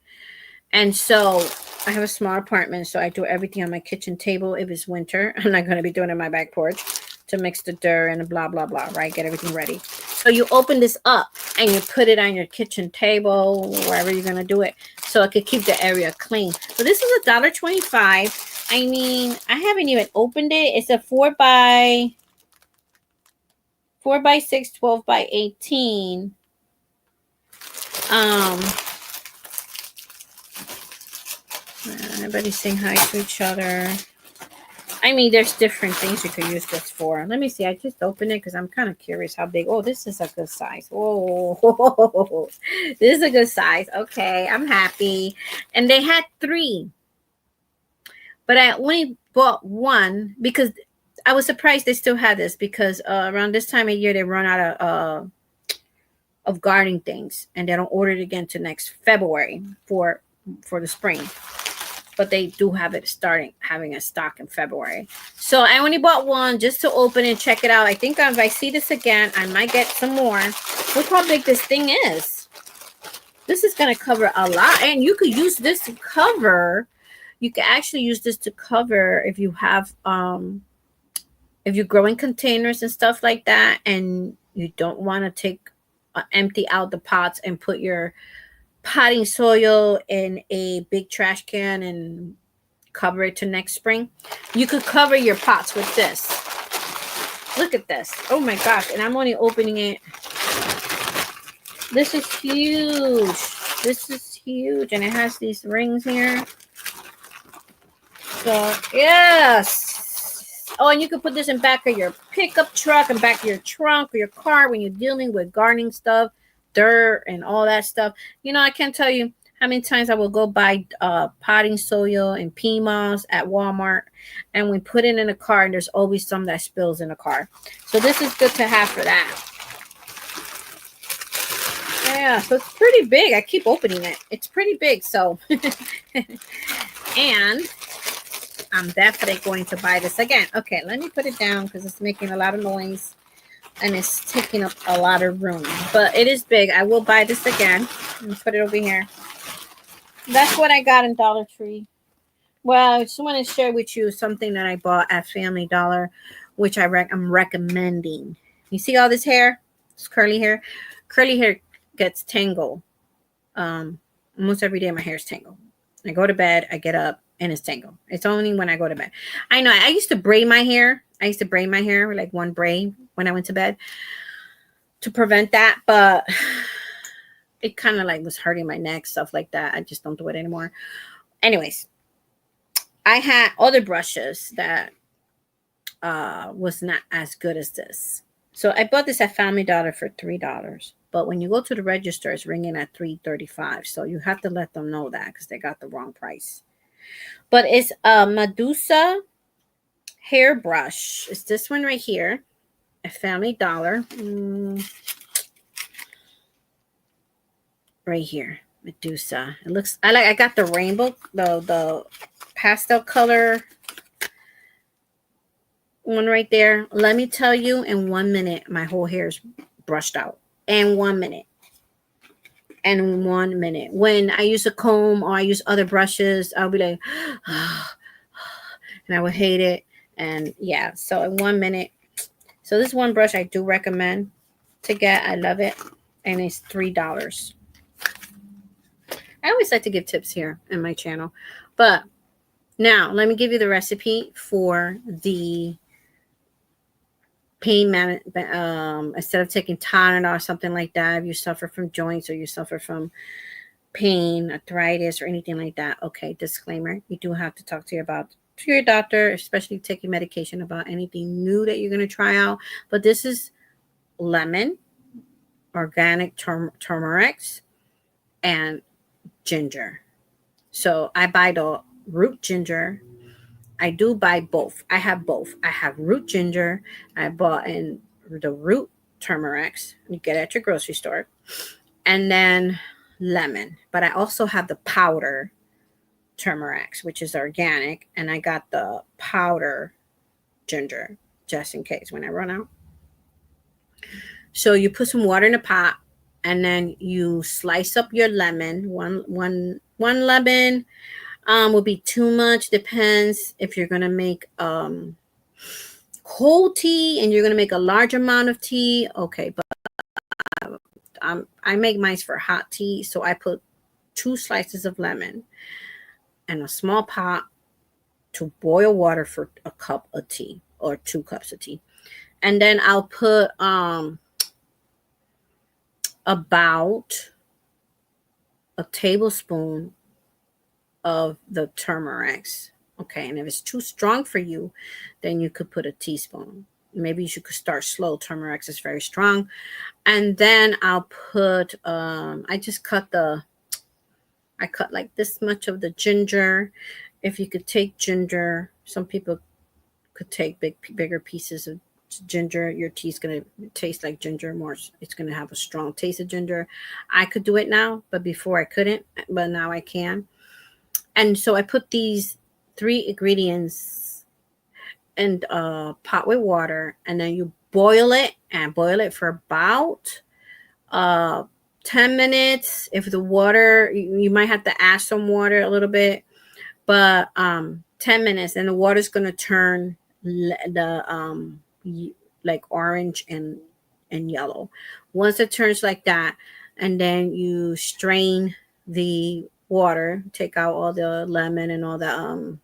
And so I have a small apartment, so I do everything on my kitchen table. If it's winter, I'm not going to be doing it on my back porch to mix the dirt and blah, blah, blah, right? Get everything ready. So you open this up and you put it on your kitchen table, wherever you're going to do it, so it could keep the area clean. So this is $1.25. I mean, I haven't even opened it. It's a 4 by 6, 12 by 18. Everybody's saying hi to each other. I mean, there's different things you could use this for. Let me see. I just opened it because I'm kind of curious how big. Oh, this is a good size. Oh, this is a good size. Okay, I'm happy. And they had 3. But I only bought 1 because I was surprised they still had this, because around this time of year, they run out of gardening things. And they don't order it again to next February for the spring. But they do have it having a stock in February. So I only bought 1 just to open and check it out. I think if I see this again, I might get some more. Look how big this thing is. This is going to cover a lot. And you could use this to cover. You can actually use this to cover if you have, if you're growing containers and stuff like that, and you don't want to empty out the pots and put your potting soil in a big trash can and cover it to next spring. You could cover your pots with this. Look at this. Oh my gosh. And I'm only opening it. This is huge. This is huge. And it has these rings here. So, yes. Oh, and you could put this in back of your pickup truck and back of your trunk or your car when you're dealing with gardening stuff, dirt and all that stuff. You know, I can't tell you how many times I will go buy potting soil and pea moss at Walmart, and we put it in a car, and there's always some that spills in the car. So this is good to have for that. Yeah, so it's pretty big. I keep opening it. It's pretty big. So, and I'm definitely going to buy this again. Okay, let me put it down because it's making a lot of noise. And it's taking up a lot of room. But it is big. I will buy this again. And put it over here. That's what I got in Dollar Tree. Well, I just want to share with you something that I bought at Family Dollar, which I'm recommending. You see all this hair? It's curly hair. Curly hair gets tangled. Almost every day my hair is tangled. I go to bed, I get up, and it's tangled. It's only when I go to bed. I know. I used to braid my hair. Like one braid when I went to bed to prevent that, but it kind of like was hurting my neck, stuff like that. I just don't do it anymore. Anyways, I had other brushes that was not as good as this. So I bought this at Family Dollar for $3. But when you go to the register, it's ringing at $3.35. So you have to let them know that because they got the wrong price. But it's Medusa hairbrush. It's this one right here, a Family Dollar. Right here, Medusa. It looks, I got the rainbow, the pastel color one right there. Let me tell you, in 1 minute, my whole hair is brushed out. In 1 minute. And 1 minute. When I use a comb or I use other brushes, I'll be like, and I would hate it. And yeah, so in 1 minute. So this one brush I do recommend to get. I love it. And it's $3. I always like to give tips here in my channel. But now, let me give you the recipe for the pain management. Instead of taking Tylenol or something like that, if you suffer from joints or you suffer from pain, arthritis, or anything like that. Okay, disclaimer. You do have to talk to your doctor, especially taking medication about anything new that you're going to try out. But this is lemon, organic turmeric, and ginger. So I buy the root ginger. I do buy both. I have both. I have root ginger. I bought in the root turmeric. You get it at your grocery store. And then lemon. But I also have the powder turmeric, which is organic. And I got the powder ginger just in case when I run out. So you put some water in a pot. And then you slice up your lemon. One lemon will be too much. Depends if you're gonna make cold tea and you're gonna make a large amount of tea. Okay, but I make mine for hot tea, so I put 2 slices of lemon and a small pot to boil water for a cup of tea or 2 cups of tea, and then I'll put about a tablespoon of the turmeric. Okay, and if it's too strong for you, then you could put a teaspoon. Maybe you should start slow. Turmeric is very strong. And then I'll put I cut like this much of the ginger. If you could take ginger, some people could take bigger pieces of ginger. Your tea's going to taste like ginger more. It's going to have a strong taste of ginger. I could do it now, but before I couldn't, but now I can. And so I put these 3 ingredients in a pot with water, and then you boil it for about 10 minutes. If the water, you might have to add some water a little bit, but 10 minutes, and the water's going to turn the like orange and yellow. Once it turns like that, and then you strain the water, take out all the lemon and all the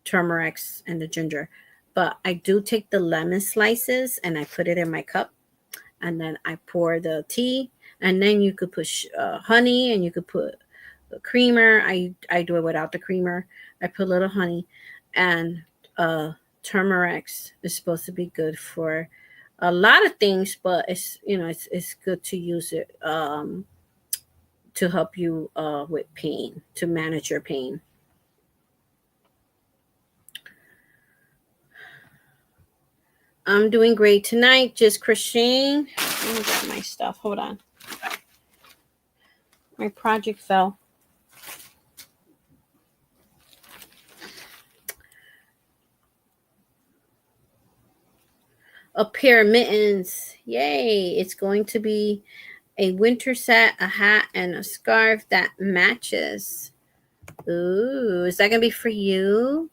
turmeric and the ginger. But I do take the lemon slices and I put it in my cup, and then I pour the tea, and then you could put honey, and you could put the creamer. I do it without the creamer. I put a little honey, and turmeric is supposed to be good for a lot of things, but it's good to use it to help you with pain, to manage your pain. I'm doing great tonight, just crocheting. Let me grab my stuff. Hold on. My project fell. A pair of mittens. Yay. It's going to be a winter set, a hat, and a scarf that matches. Ooh, is that going to be for you?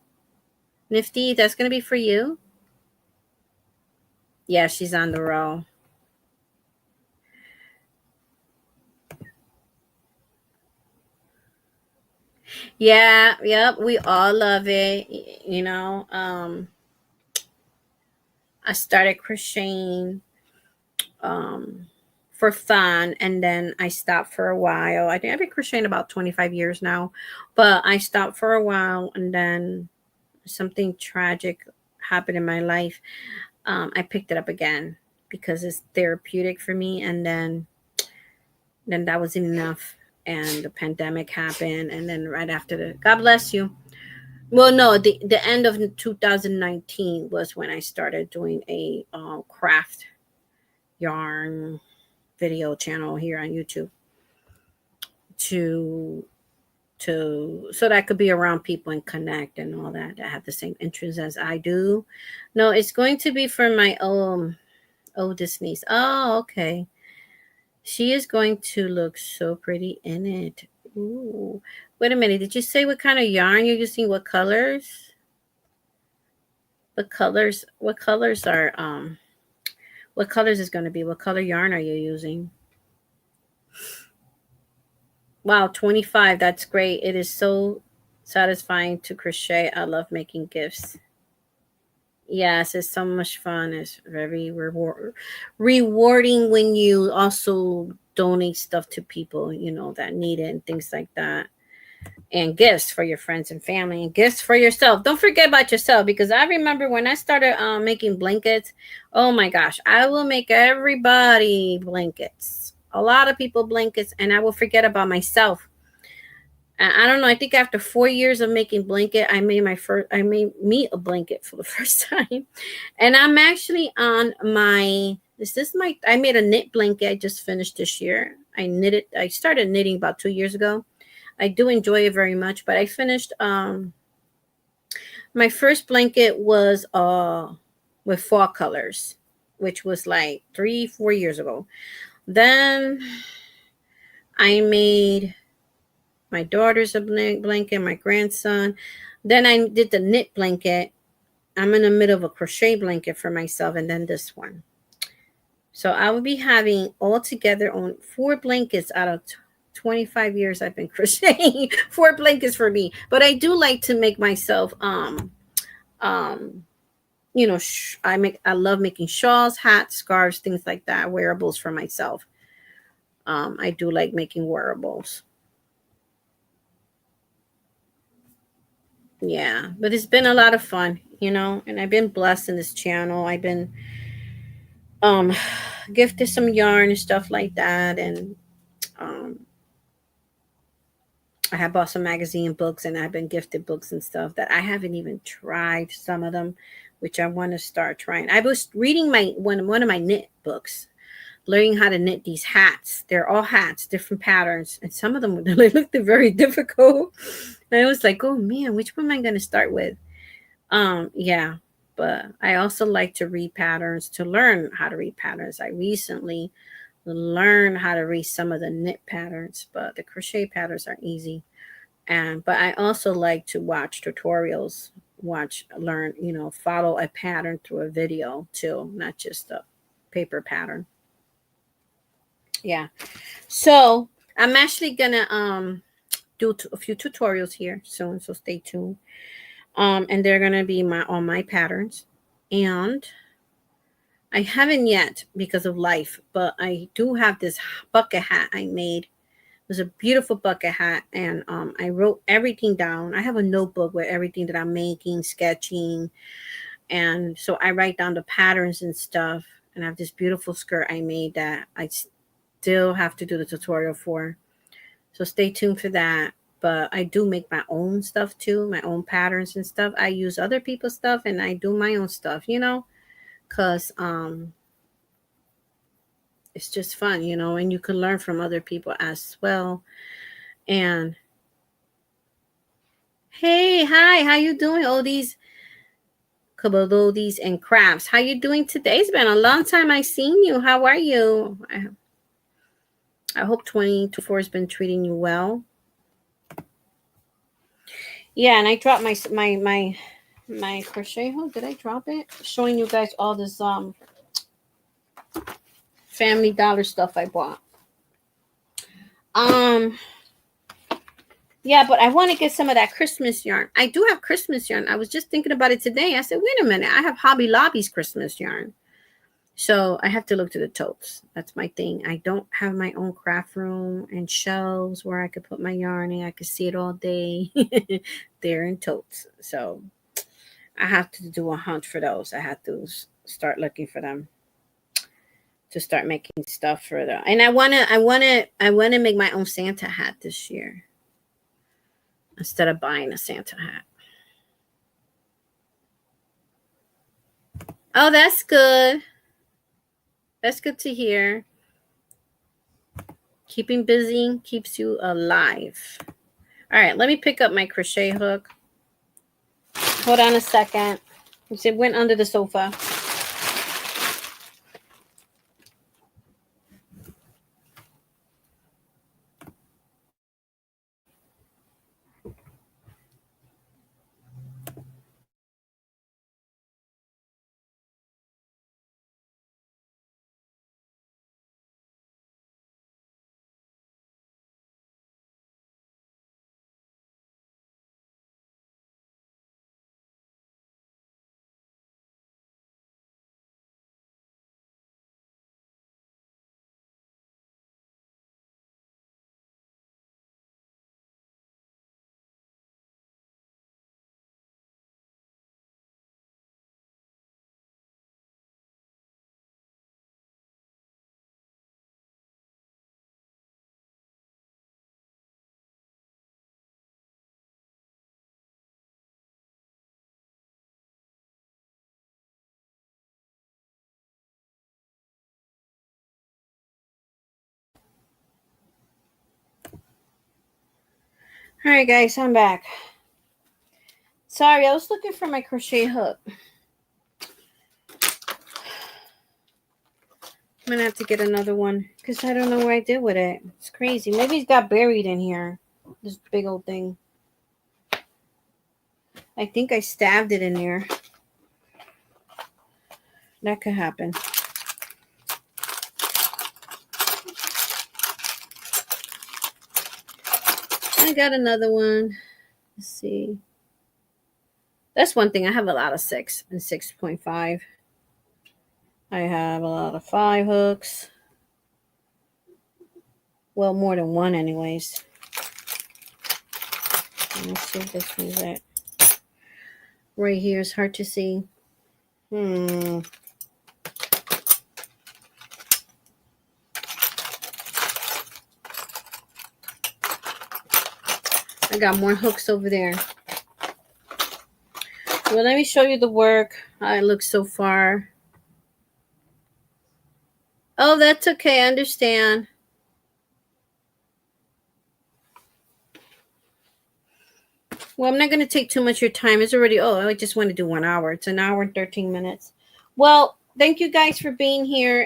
Nifty, that's going to be for you? Yeah, she's on the roll. Yeah, yep, we all love it. I started crocheting for fun, and then I stopped for a while. I think I've been crocheting about 25 years now, but I stopped for a while, and then something tragic happened in my life. I picked it up again because it's therapeutic for me, and then that was enough, and the pandemic happened, and then right after God bless you, Well, no, the end of 2019 was when I started doing a craft yarn video channel here on YouTube to so that I could be around people and connect and all that have the same interests as I do. No, it's going to be for my oldest niece. Oh, okay. She is going to look so pretty in it. Ooh. Wait a minute. Did you say what kind of yarn you're using? What colors? What colors are what colors is going to be? What color yarn are you using? Wow, 25. That's great. It is so satisfying to crochet. I love making gifts. Yes, it's so much fun. It's very rewarding when you also donate stuff to people, that need it and things like that. And gifts for your friends and family and gifts for yourself. Don't forget about yourself, because I remember when I started making blankets. Oh my gosh, I will make everybody blankets. A lot of people blankets, and I will forget about myself. I don't know. I think after 4 years of making blanket, I made me a blanket for the first time. And I'm actually on I made a knit blanket I just finished this year. I started knitting about 2 years ago. I do enjoy it very much, but I finished my first blanket was with fall colors, which was like 3-4 years ago. Then I made my daughter's a blanket, my grandson. Then I did the knit blanket. I'm in the middle of a crochet blanket for myself, and then this one. So I will be having altogether on 4 blankets out of 25 years I've been crocheting. 4 blankets for me. But I do like to make myself um I love making shawls, hats, scarves, things like that, wearables for myself. I do like making wearables. Yeah, but it's been a lot of fun, and I've been blessed in this channel. I've been um gifted some yarn and stuff like that, and um I have bought some magazine books, and I've been gifted books and stuff that I haven't even tried some of them, which I want to start trying. I was reading my one of my knit books, learning how to knit these hats. They're all hats, different patterns, and some of them they looked very difficult. And I was like, oh man, which one am I going to start with? Yeah, but I also like to read patterns, to learn how to read patterns. I recently learned how to read some of the knit patterns, but the crochet patterns are easy. And but I also like to watch tutorials, learn, follow a pattern through a video too, not just a paper pattern. Yeah. So I'm actually gonna do a few tutorials here soon, so stay tuned. And they're gonna be on my patterns, and I haven't yet because of life, but I do have this bucket hat I made. It was a beautiful bucket hat, and I wrote everything down. I have a notebook with everything that I'm making, sketching, and so I write down the patterns and stuff. And I have this beautiful skirt I made that I still have to do the tutorial for. So stay tuned for that. But I do make my own stuff too, my own patterns and stuff. I use other people's stuff and I do my own stuff, because it's just fun, and you can learn from other people as well. And hey, hi, how you doing? Oldies, Kabododies, and crafts. How you doing today? It's been a long time I seen you. How are you? I hope 2024 has been treating you well. Yeah, and I dropped my crochet hook. Did I drop it? Showing you guys all this Family Dollar stuff I bought. Yeah, but I want to get some of that Christmas yarn. I do have Christmas yarn. I was just thinking about it today. I said, wait a minute, I have Hobby Lobby's Christmas yarn. So I have to look to the totes. That's my thing. I don't have my own craft room and shelves where I could put my yarn and I could see it all day. They're in totes. So I have to do a hunt for those. I have to start looking for them to start making stuff for them. And I wanna make my own Santa hat this year instead of buying a Santa hat. Oh, that's good. That's good to hear. Keeping busy keeps you alive. All right, let me pick up my crochet hook. Hold on a second. It went under the sofa. All right, guys, I'm back. Sorry, I was looking for my crochet hook. I'm gonna have to get another one because I don't know what I did with it. It's crazy. Maybe it's got buried in here. This big old thing. I think I stabbed it in there. That could happen. I got another one. Let's see. That's one thing. I have a lot of 6 and 6.5. I have a lot of 5 hooks. Well, more than one anyways. Let me see if this one's it. Right here is hard to see. I got more hooks over there. Well, let me show you the work. How it looks so far. Oh, that's okay. I understand. Well, I'm not going to take too much of your time. It's already, I just want to do 1 hour. It's 1 hour and 13 minutes. Well, thank you guys for being here.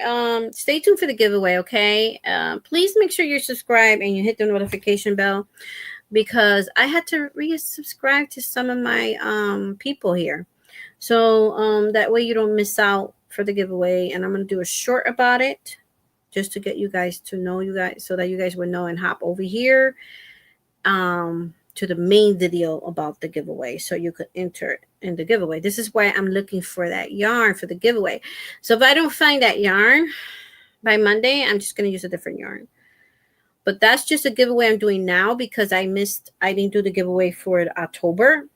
Stay tuned for the giveaway, okay? Please make sure you're subscribed and you hit the notification bell because I had to resubscribe to some of my people here. So that way you don't miss out for the giveaway. And I'm going to do a short about it just to get you guys to know you guys so that you guys would know and hop over here. To the main video about the giveaway so you could enter in the giveaway. This is why I'm looking for that yarn for the giveaway. So if I don't find that yarn by Monday, I'm just going to use a different yarn. But that's just a giveaway I'm doing now because I didn't do the giveaway for October.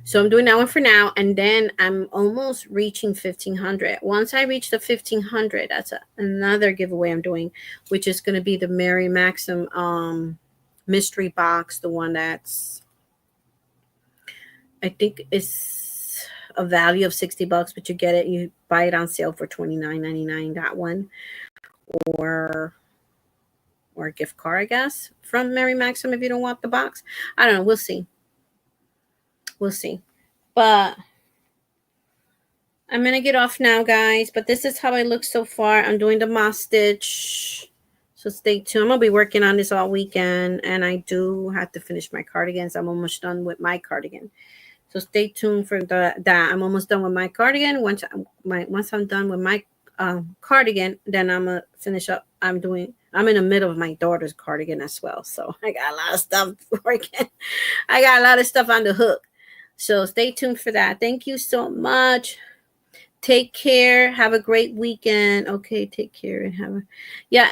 So I'm doing that one for now. And then I'm almost reaching 1,500. Once I reach the 1,500, that's another giveaway I'm doing, which is going to be the Mary Maxim mystery box, the one that's I think is a value of $60, but you get it, you buy it on sale for $29.99. That one, or a gift card, I guess, from Mary Maxim if you don't want the box. I don't know. We'll see. But I'm gonna get off now, guys. But this is how I look so far. I'm doing the moss stitch. So stay tuned. I'm going to be working on this all weekend. And I do have to finish my cardigans. I'm almost done with my cardigan. So stay tuned for that. I'm almost done with my cardigan. Once I'm done with my cardigan, then I'm going to finish up. I'm in the middle of my daughter's cardigan as well. So I got a lot of stuff working. I got a lot of stuff on the hook. So stay tuned for that. Thank you so much. Take care. Have a great weekend. Okay, take care and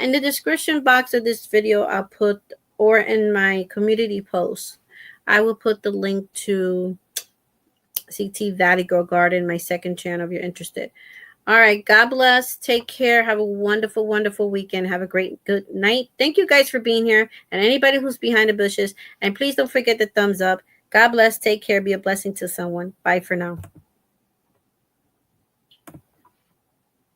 in the description box of this video, I'll put, or in my community post, I will put the link to CT Valley Girl Garden, my second channel if you're interested. All right, God bless. Take care. Have a wonderful, wonderful weekend. Have a good night. Thank you guys for being here and anybody who's behind the bushes. And please don't forget the thumbs up. God bless. Take care. Be a blessing to someone. Bye for now.